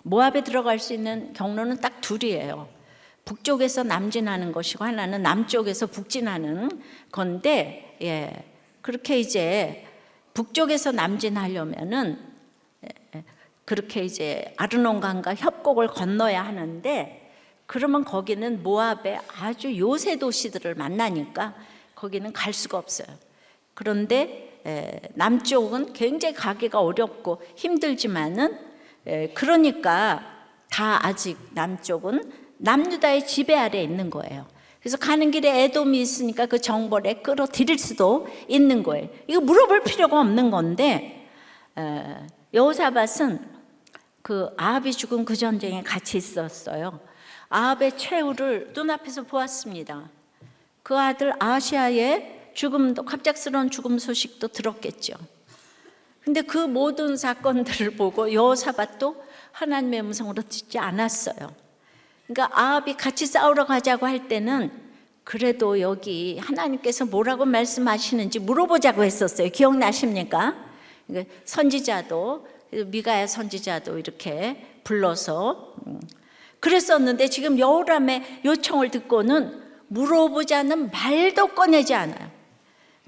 모압에 들어갈 수 있는 경로는 딱 둘이에요. 북쪽에서 남진하는 것이고 하나는 남쪽에서 북진하는 건데 그렇게 이제 북쪽에서 남진하려면은 그렇게 이제 아르논강과 협곡을 건너야 하는데 그러면 거기는 모압의 아주 요새 도시들을 만나니까 거기는 갈 수가 없어요. 그런데 남쪽은 굉장히 가기가 어렵고 힘들지만은 그러니까 다 아직 남쪽은 남유다의 지배 아래에 있는 거예요. 그래서 가는 길에 에돔이 있으니까 그 정벌에 끌어들일 수도 있는 거예요. 이거 물어볼 필요가 없는 건데 여호사밧은 그 아합이 죽은 그 전쟁에 같이 있었어요. 아합의 최후를 눈앞에서 보았습니다. 그 아들 아시아의 죽음도 갑작스러운 죽음 소식도 들었겠죠. 근데 그 모든 사건들을 보고 여호사밧도 하나님의 음성으로 듣지 않았어요. 그러니까 아합이 같이 싸우러 가자고 할 때는 그래도 여기 하나님께서 뭐라고 말씀하시는지 물어보자고 했었어요. 기억나십니까? 선지자도, 미가야 선지자도 이렇게 불러서 그랬었는데, 지금 여호람의 요청을 듣고는 물어보자는 말도 꺼내지 않아요.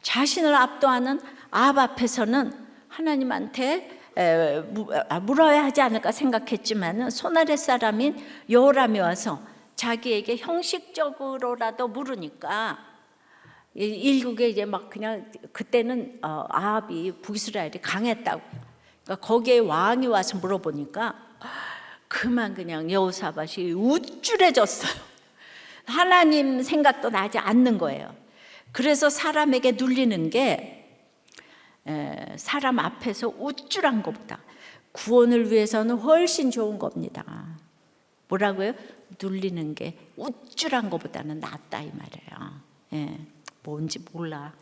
자신을 압도하는 아합 앞에서는 하나님한테 물어야 하지 않을까 생각했지만, 손아랫 사람인 여호람이 와서 자기에게 형식적으로라도 물으니까, 일국에 이제 막 그냥 그때는 아합이 북이스라엘이 강했다고, 그러니까 거기에 왕이 와서 물어보니까 그만 그냥 여호사밧이 우쭐해졌어요. 하나님 생각도 나지 않는 거예요. 그래서 사람에게 눌리는 게 사람 앞에서 우쭐한 것보다 구원을 위해서는 훨씬 좋은 겁니다. 뭐라고요? 눌리는 게 우쭐한 것보다는 낫다 이 말이에요. 뭔지 몰라.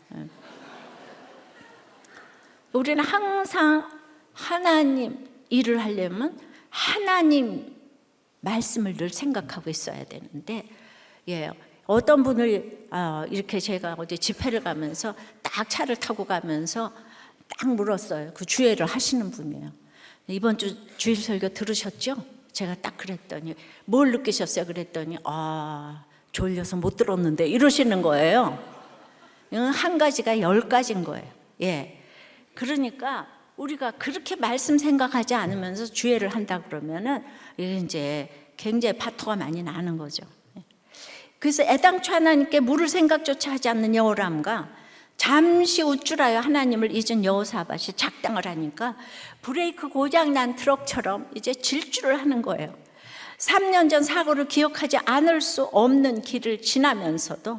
우리는 항상 하나님 일을 하려면 하나님 말씀을 늘 생각하고 있어야 되는데, 어떤 분을 이렇게 제가 어제 집회를 가면서 딱 차를 타고 가면서 딱 물었어요. 그 주회를 하시는 분이에요. 이번 주 주일 설교 들으셨죠? 제가 딱 그랬더니 뭘 느끼셨어요? 그랬더니 졸려서 못 들었는데 이러시는 거예요. 한 가지가 10가지인 거예요. 그러니까 우리가 그렇게 말씀 생각하지 않으면서 주회를 한다 그러면은 이제 굉장히 파토가 많이 나는 거죠. 그래서 애당초 하나님께 물을 생각조차 하지 않는 여호람과 잠시 우쭐하여 하나님을 잊은 여호사밧이 작당을 하니까 브레이크 고장난 트럭처럼 이제 질주를 하는 거예요. 3년 전 사고를 기억하지 않을 수 없는 길을 지나면서도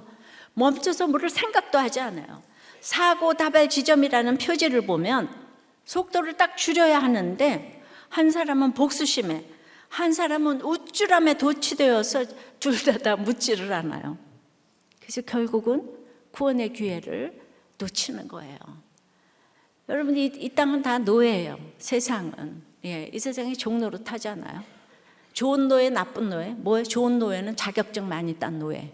멈춰서 물을 생각도 하지 않아요. 사고 다발 지점이라는 표지를 보면 속도를 딱 줄여야 하는데, 한 사람은 복수심에, 한 사람은 우쭐함에 도취되어서 둘 다 묻지를 않아요. 그래서 결국은 구원의 기회를 놓치는 거예요. 여러분, 이 땅은 다 노예예요. 세상은. 이 세상이 종로로 타잖아요. 좋은 노예, 나쁜 노예. 뭐예요? 좋은 노예는 자격증 많이 딴 노예.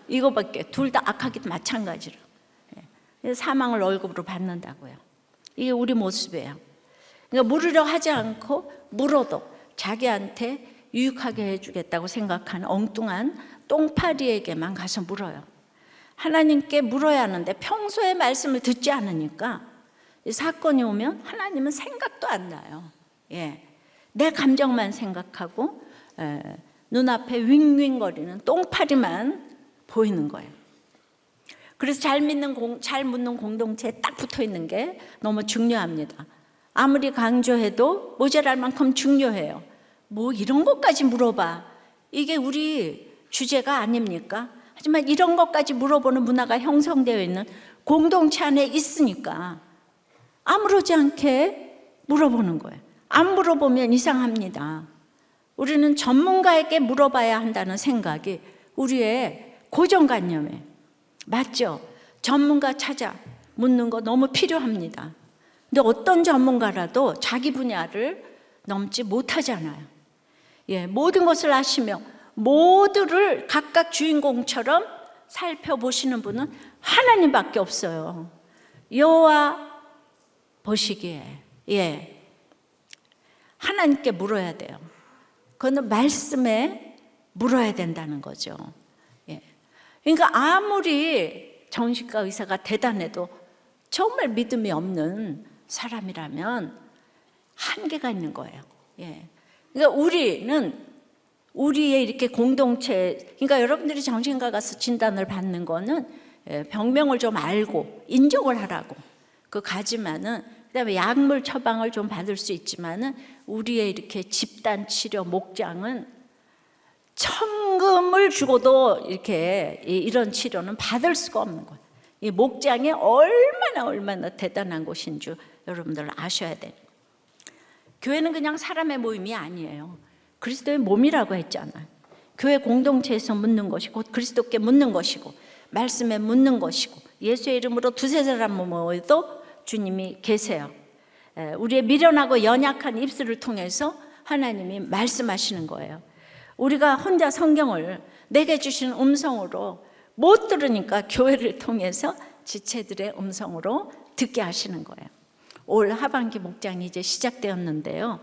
이거밖에. 둘 다 악하기도 마찬가지로. 사망을 월급으로 받는다고요. 이게 우리 모습이에요. 그러니까 물으려 하지 않고 물어도 자기한테 유익하게 해주겠다고 생각하는 엉뚱한 똥파리에게만 가서 물어요. 하나님께 물어야 하는데 평소에 말씀을 듣지 않으니까 사건이 오면 하나님은 생각도 안 나요. 내 감정만 생각하고 눈앞에 윙윙거리는 똥파리만 보이는 거예요. 그래서 잘 묻는 공동체에 딱 붙어 있는 게 너무 중요합니다. 아무리 강조해도 모자랄 만큼 중요해요. 뭐 이런 것까지 물어봐. 이게 우리 주제가 아닙니까? 하지만 이런 것까지 물어보는 문화가 형성되어 있는 공동체 안에 있으니까 아무렇지 않게 물어보는 거예요. 안 물어보면 이상합니다. 우리는 전문가에게 물어봐야 한다는 생각이 우리의 고정관념이에요. 맞죠? 전문가 찾아 묻는 거 너무 필요합니다. 근데 어떤 전문가라도 자기 분야를 넘지 못하잖아요. 모든 것을 아시며 모두를 각각 주인공처럼 살펴보시는 분은 하나님밖에 없어요. 여호와 보시기에 하나님께 물어야 돼요. 그거는 말씀에 물어야 된다는 거죠. 그러니까 아무리 정신과 의사가 대단해도 정말 믿음이 없는 사람이라면 한계가 있는 거예요. 그러니까 우리는 우리의 이렇게 공동체, 그러니까 여러분들이 정신과 가서 진단을 받는 거는 병명을 좀 알고 인정을 하라고 그 가지만은, 그다음에 약물 처방을 좀 받을 수 있지만은 우리의 이렇게 집단 치료 목장은 천금을 주고도 이렇게 이런 치료는 받을 수가 없는 거예요. 이 목장이 얼마나 대단한 곳인 줄 여러분들 아셔야 돼요. 교회는 그냥 사람의 모임이 아니에요. 그리스도의 몸이라고 했잖아요. 교회 공동체에서 묻는 것이고 그리스도께 묻는 것이고 말씀에 묻는 것이고 예수의 이름으로 두세 사람 모여도 주님이 계세요. 우리의 미련하고 연약한 입술을 통해서 하나님이 말씀하시는 거예요. 우리가 혼자 성경을 내게 주신 음성으로 못 들으니까 교회를 통해서 지체들의 음성으로 듣게 하시는 거예요. 올 하반기 목장이 이제 시작되었는데요.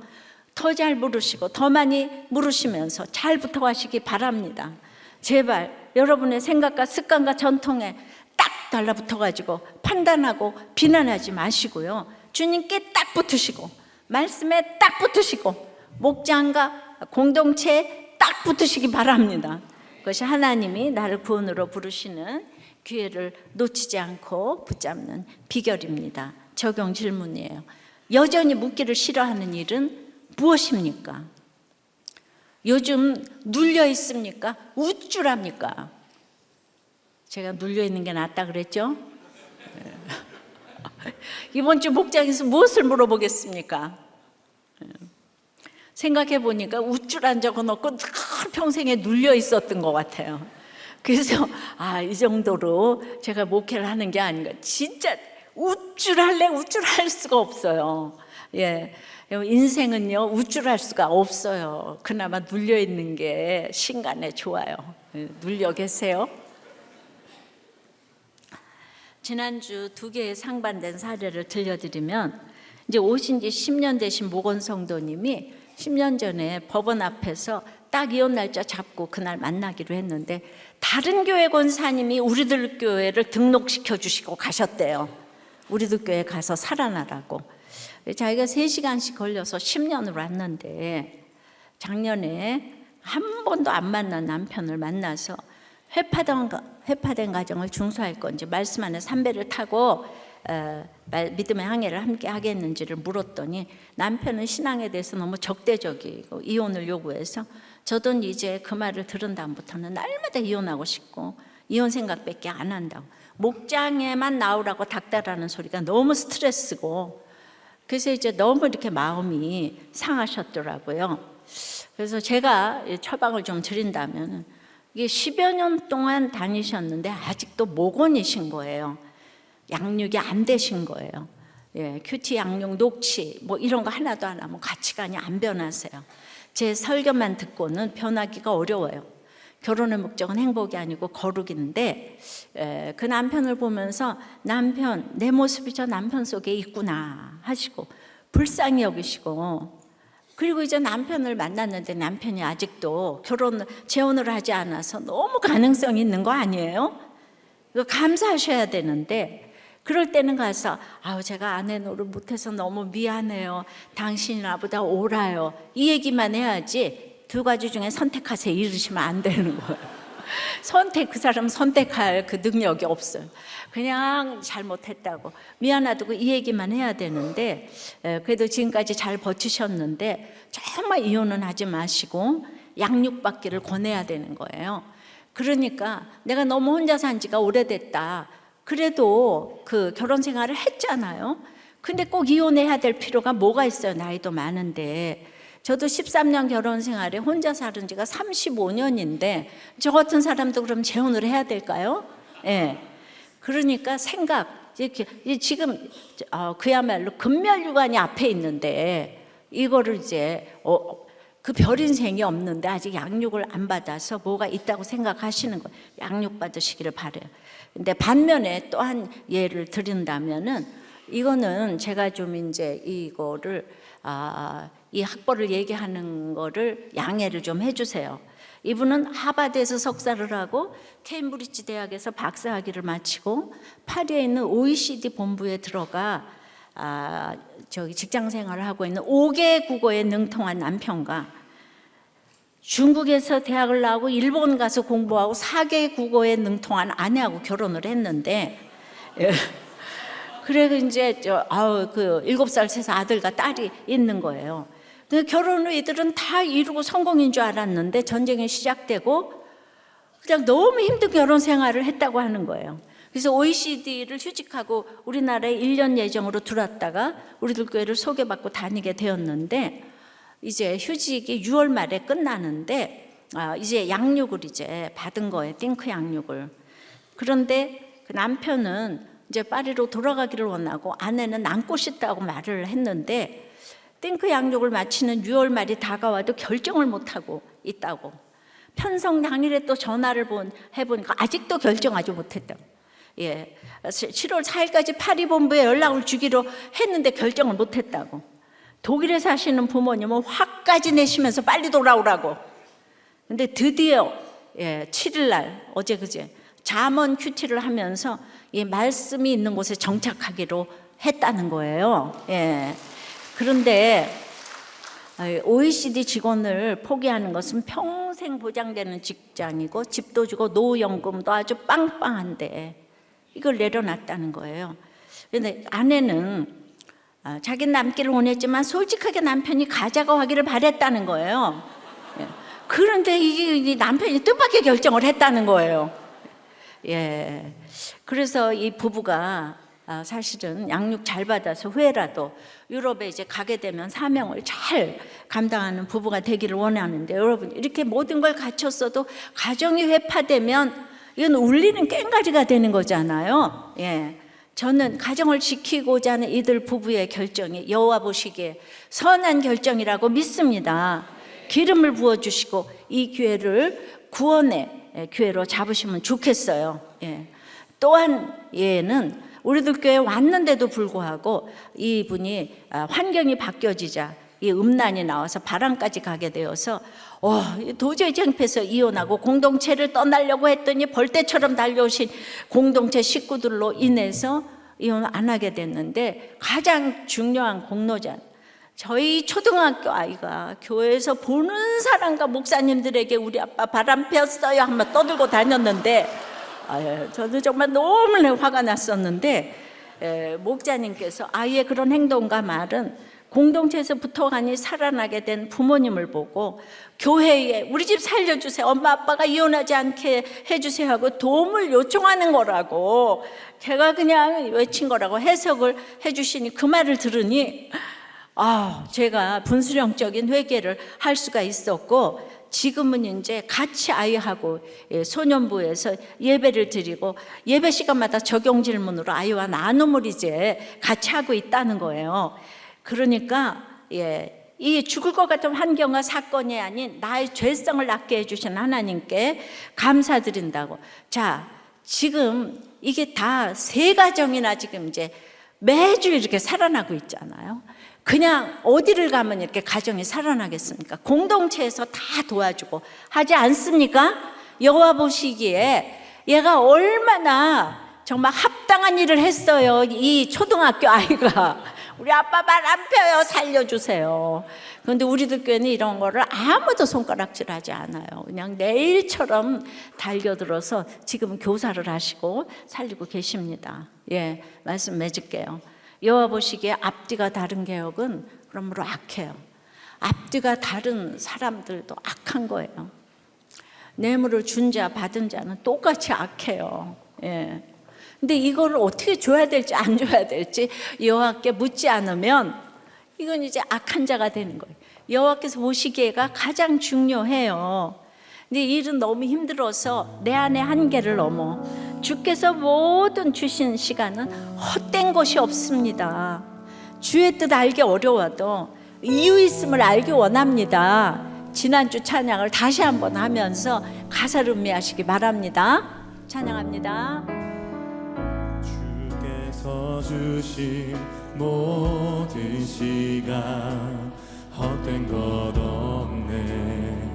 더 잘 물으시고 더 많이 물으시면서 잘 붙어가시기 바랍니다. 제발 여러분의 생각과 습관과 전통에 딱 달라붙어가지고 판단하고 비난하지 마시고요. 주님께 딱 붙으시고 말씀에 딱 붙으시고 목장과 공동체에 딱 붙으시기 바랍니다. 그것이 하나님이 나를 구원으로 부르시는 기회를 놓치지 않고 붙잡는 비결입니다. 적용 질문이에요. 여전히 묻기를 싫어하는 일은 무엇입니까? 요즘 눌려 있습니까? 우쭐합니까? 제가 눌려 있는 게 낫다 그랬죠? 이번 주 목장에서 무엇을 물어보겠습니까? 생각해 보니까 우쭐한 적은 없고 늘 평생에 눌려 있었던 것 같아요. 그래서 이 정도로 제가 목회를 하는 게 아닌가. 진짜 우쭐할 수가 없어요. 예, 인생은요 우쭐할 수가 없어요. 그나마 눌려 있는 게 신간에 좋아요. 눌려 계세요? 지난주 2개의 상반된 사례를 들려드리면, 이제 오신 지 10년 되신 목원 성도님이 10년 전에 법원 앞에서 딱 이혼 날짜 잡고 그날 만나기로 했는데, 다른 교회 권사님이 우리들 교회를 등록시켜 주시고 가셨대요. 우리들 교회 가서 살아나라고. 자기가 3시간씩 걸려서 10년을 왔는데, 작년에 한 번도 안 만난 남편을 만나서 회파된 가정을 중수할 건지, 말씀 안에 삼배를 타고 믿음의 항해를 함께 하겠는지를 물었더니 남편은 신앙에 대해서 너무 적대적이고 이혼을 요구해서, 저도 이제 그 말을 들은 다음부터는 날마다 이혼하고 싶고 이혼 생각밖에 안 한다고, 목장에만 나오라고 닥달하는 소리가 너무 스트레스고, 그래서 이제 너무 이렇게 마음이 상하셨더라고요. 그래서 제가 처방을 좀 드린다면, 이게 10여 년 동안 다니셨는데 아직도 목원이신 거예요. 양육이 안 되신 거예요. 예, 큐티, 양육, 녹취 뭐 이런 거 하나도 안 하면 가치관이 안 변하세요. 제 설교만 듣고는 변하기가 어려워요. 결혼의 목적은 행복이 아니고 거룩인데, 그 남편을 보면서 남편, 내 모습이 저 남편 속에 있구나 하시고 불쌍히 여기시고, 그리고 이제 남편을 만났는데 남편이 아직도 재혼을 하지 않아서 너무 가능성이 있는 거 아니에요? 이거 감사하셔야 되는데, 그럴 때는 가서 제가 아내 노릇 못해서 너무 미안해요, 당신이 나보다 옳아요, 이 얘기만 해야지 2가지 중에 선택하세요 이러시면 안 되는 거예요. 그 사람 선택할 그 능력이 없어요. 그냥 잘못했다고 미안하다고 이 얘기만 해야 되는데, 그래도 지금까지 잘 버티셨는데 정말 이혼은 하지 마시고 양육받기를 권해야 되는 거예요. 그러니까 내가 너무 혼자 산 지가 오래됐다, 그래도 그 결혼 생활을 했잖아요. 근데 꼭 이혼해야 될 필요가 뭐가 있어요? 나이도 많은데. 저도 13년 결혼 생활에 혼자 살은 지가 35년인데 저 같은 사람도 그럼 재혼을 해야 될까요? 예. 그러니까 지금 그야말로 금멸유관이 앞에 있는데, 이거를 이제 그 별 인생이 없는데 아직 양육을 안 받아서 뭐가 있다고 생각하시는 거예요. 양육 받으시기를 바래요. 근데 반면에 또 한 예를 드린다면은, 이거는 제가 좀 이제 이거를 이 학벌을 얘기하는 거를 양해를 좀 해주세요. 이분은 하버드에서 석사를 하고 케임브리지 대학에서 박사학위를 마치고 파리에 있는 OECD 본부에 들어가 직장 생활을 하고 있는 5개 국어에 능통한 남편과, 중국에서 대학을 나오고 일본 가서 공부하고 4개 국어에 능통한 아내하고 결혼을 했는데, 그래 이제 7살 세서 아들과 딸이 있는 거예요. 결혼 후 이들은 다 이루고 성공인 줄 알았는데 전쟁이 시작되고 그냥 너무 힘든 결혼 생활을 했다고 하는 거예요. 그래서 OECD를 휴직하고 우리나라에 1년 예정으로 들어왔다가 우리들 교회를 소개받고 다니게 되었는데, 이제 휴직이 6월 말에 끝나는데 이제 양육을 이제 받은 거예요. 띵크 양육을. 그런데 그 남편은 이제 파리로 돌아가기를 원하고 아내는 남고 싶다고 말을 했는데, 띵크 양육을 마치는 6월 말이 다가와도 결정을 못하고 있다고. 편성 당일에 또 전화를 해보니까 아직도 결정하지 못했다고. 7월 4일까지 파리본부에 연락을 주기로 했는데 결정을 못했다고. 독일에 사시는 부모님은 화까지 내시면서 빨리 돌아오라고. 근데 드디어 7일날 어제 그제 잠언 큐티를 하면서 이 말씀이 있는 곳에 정착하기로 했다는 거예요. 그런데 OECD 직원을 포기하는 것은 평생 보장되는 직장이고 집도 주고 노후연금도 아주 빵빵한데 이걸 내려놨다는 거예요. 그런데 아내는 자기는 남기를 원했지만 솔직하게 남편이 가자고 하기를 바랬다는 거예요. 그런데 이 남편이 뜻밖의 결정을 했다는 거예요. 그래서 이 부부가 사실은 양육 잘 받아서 후회라도 유럽에 이제 가게 되면 사명을 잘 감당하는 부부가 되기를 원하는데, 여러분 이렇게 모든 걸 갖췄어도 가정이 회파되면 이건 울리는 꽹과리가 되는 거잖아요. 저는 가정을 지키고자 하는 이들 부부의 결정이 여호와 보시기에 선한 결정이라고 믿습니다. 기름을 부어주시고 이 기회를 구원의 기회로 잡으시면 좋겠어요. 또한 얘는 우리들 교회에 왔는데도 불구하고 이분이 환경이 바뀌어지자 이 음란이 나와서 바람까지 가게 되어서 도저히 창피해서 이혼하고 공동체를 떠나려고 했더니 벌떼처럼 달려오신 공동체 식구들로 인해서 이혼을 안 하게 됐는데, 가장 중요한 공로자, 저희 초등학교 아이가 교회에서 보는 사람과 목사님들에게 우리 아빠 바람 폈어요 한번 떠들고 다녔는데, 저도 정말 너무 화가 났었는데, 목자님께서 아이의 그런 행동과 말은 공동체에서 붙어가니 살아나게 된 부모님을 보고 교회에 우리 집 살려주세요, 엄마 아빠가 이혼하지 않게 해주세요 하고 도움을 요청하는 거라고, 제가 그냥 외친 거라고 해석을 해주시니 그 말을 들으니 제가 분수령적인 회개를 할 수가 있었고, 지금은 이제 같이 아이하고 소년부에서 예배를 드리고 예배 시간마다 적용 질문으로 아이와 나눔을 이제 같이 하고 있다는 거예요. 그러니까 이 죽을 것 같은 환경과 사건이 아닌 나의 죄성을 낫게 해주신 하나님께 감사드린다고. 자, 지금 이게 다 세 가정이나 지금 이제 매주 이렇게 살아나고 있잖아요. 그냥 어디를 가면 이렇게 가정이 살아나겠습니까? 공동체에서 다 도와주고 하지 않습니까? 여호와 보시기에 얘가 얼마나 정말 합당한 일을 했어요. 이 초등학교 아이가 우리 아빠 말 안 펴요, 살려주세요. 그런데 우리들 교회는 이런 거를 아무도 손가락질하지 않아요. 그냥 내일처럼 달겨들어서 지금 교사를 하시고 살리고 계십니다. 말씀 맺을게요. 여호와 보시기에 앞뒤가 다른 개혁은 그러므로 악해요. 앞뒤가 다른 사람들도 악한 거예요. 뇌물을 준 자 받은 자는 똑같이 악해요. 근데 이거를 어떻게 줘야 될지 안 줘야 될지 여호와께 묻지 않으면 이건 이제 악한 자가 되는 거예요. 여호와께서 보시기에가 가장 중요해요. 근데 일은 너무 힘들어서 내 안의 한계를 넘어 주께서 모든 주신 시간은 헛된 것이 없습니다. 주의 뜻 알기 어려워도 이유 있음을 알기 원합니다. 지난주 찬양을 다시 한번 하면서 가사를 음미하시기 바랍니다. 찬양합니다. 주께서 주신 모든 시간 헛된 것 없네,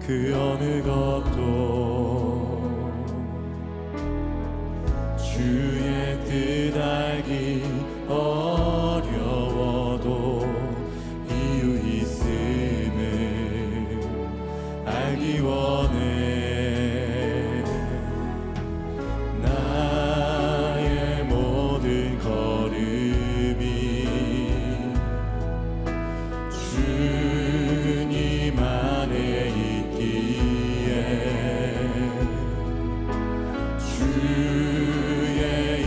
그 어느 것도 주의 뜻 알기 어려워도 이유 있음을 알기 원해. 나의 모든 걸음이 주님 안에 있기에 주의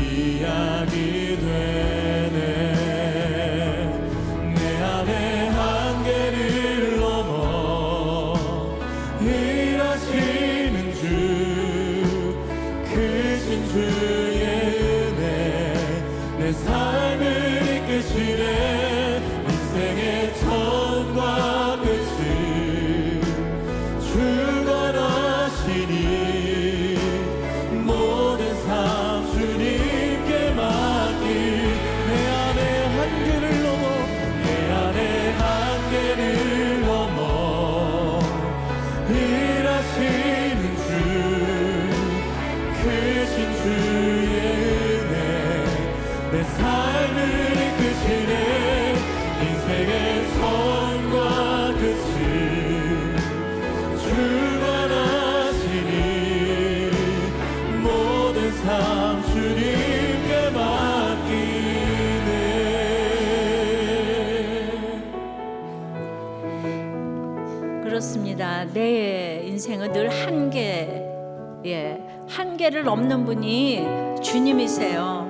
인생은 늘 한계, 한계를 넘는 분이 주님이세요.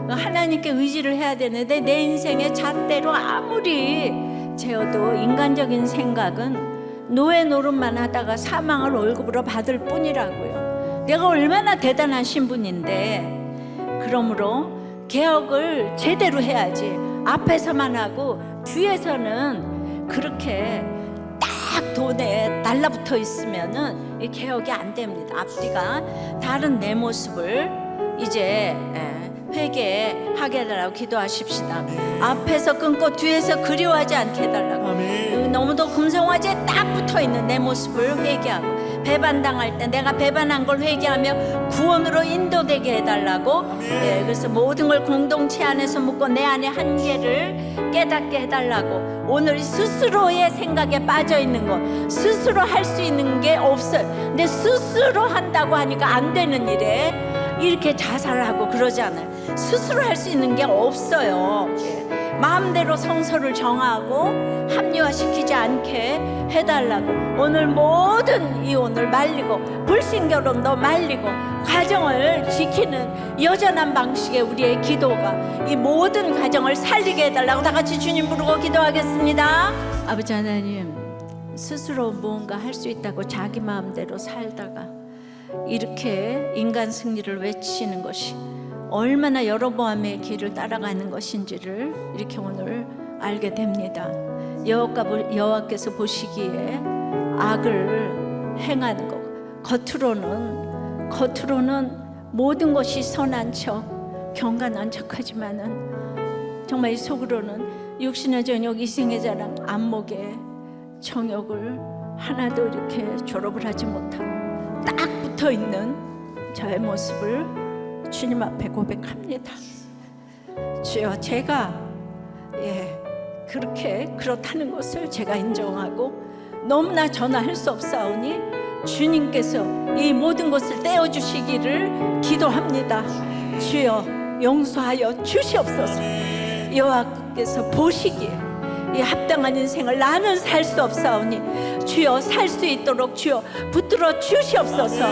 하나님께 의지를 해야 되는데 내 인생의 잣대로 아무리 재어도 인간적인 생각은 노예 노릇만 하다가 사망을 월급으로 받을 뿐이라고요. 내가 얼마나 대단한 신분인데. 그러므로 개혁을 제대로 해야지. 앞에서만 하고 뒤에서는 그렇게 딱 돈에 달라붙어 있으면은 이 개혁이 안 됩니다. 앞뒤가 다른 내 모습을 이제 회개하게 해달라고 기도하십시다. 앞에서 끊고 뒤에서 그리워하지 않게 해달라고. 너무도 금성화제에 딱 붙어있는 내 모습을 회개하고, 배반당할 때 내가 배반한 걸 회개하며 구원으로 인도되게 해달라고. 그래서 모든 걸 공동체 안에서 묻고 내 안의 한계를 깨닫게 해달라고. 오늘 스스로의 생각에 빠져있는 것, 스스로 할 수 있는 게 없어요. 근데 스스로 한다고 하니까 안 되는 일에 이렇게 자살하고 그러잖아요. 스스로 할 수 있는 게 없어요. 마음대로 성서를 정하고 합리화시키지 않게 해달라고. 오늘 모든 이혼을 말리고 불신결혼도 말리고 가정을 지키는 여전한 방식의 우리의 기도가 이 모든 가정을 살리게 해달라고 다 같이 주님 부르고 기도하겠습니다. 아버지 하나님, 스스로 무언가 할 수 있다고 자기 마음대로 살다가 이렇게 인간 승리를 외치는 것이 얼마나 여로보암의 길을 따라가는 것인지를 이렇게 오늘 알게 됩니다. 여호와께서 보시기에 악을 행하는 것, 겉으로는 모든 것이 선한 척, 경건한 척하지만은 정말 속으로는 육신의 저녁, 이생의 자랑, 안목의 정욕을 하나도 이렇게 졸업을 하지 못하고 딱 붙어있는 저의 모습을 주님 앞에 고백합니다. 주여, 제가 그렇다는 것을 제가 인정하고 너무나 전화할 수 없사오니 주님께서 이 모든 것을 떼어주시기를 기도합니다. 주여, 용서하여 주시옵소서. 여호와께서 보시기에 이 합당한 인생을 나는 살 수 없사오니 주여, 살 수 있도록 주여 붙들어 주시옵소서.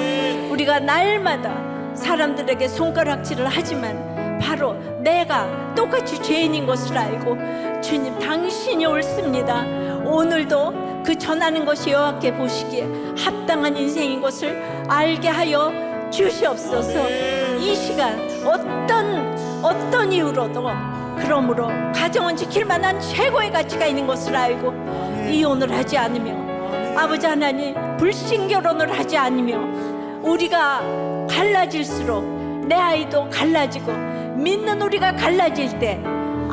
우리가 날마다 사람들에게 손가락질을 하지만 바로 내가 똑같이 죄인인 것을 알고 주님, 당신이 옳습니다. 오늘도 그 전하는 것이 여호와께 보시기에 합당한 인생인 것을 알게 하여 주시옵소서. 이 시간 어떤 이유로도 그러므로 가정은 지킬 만한 최고의 가치가 있는 것을 알고 이혼을 하지 않으며, 아버지 하나님, 불신결혼을 하지 않으며, 우리가 갈라질수록 내 아이도 갈라지고 믿는 우리가 갈라질 때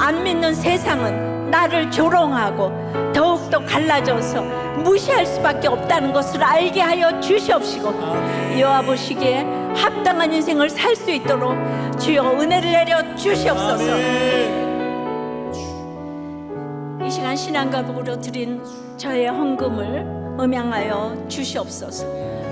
안 믿는 세상은 나를 조롱하고 더욱더 갈라져서 무시할 수밖에 없다는 것을 알게 하여 주시옵시고, 여호와 보시기에 합당한 인생을 살 수 있도록 주여 은혜를 내려 주시옵소서. 이 시간 신앙가복으로 드린 저의 헌금을 음양하여 주시옵소서.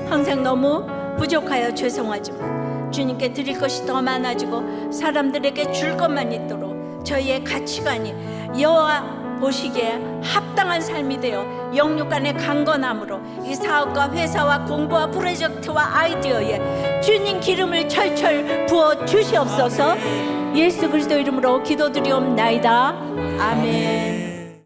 항상 너무 부족하여 죄송하지만 주님께 드릴 것이 더 많아지고 사람들에게 줄 것만 있도록 저희의 가치관이 여호와 보시기에 합당한 삶이 되어 영육간의 강건함으로 이 사업과 회사와 공부와 프로젝트와 아이디어에 주님 기름을 철철 부어 주시옵소서. 예수 그리스도 이름으로 기도드리옵나이다. 아멘.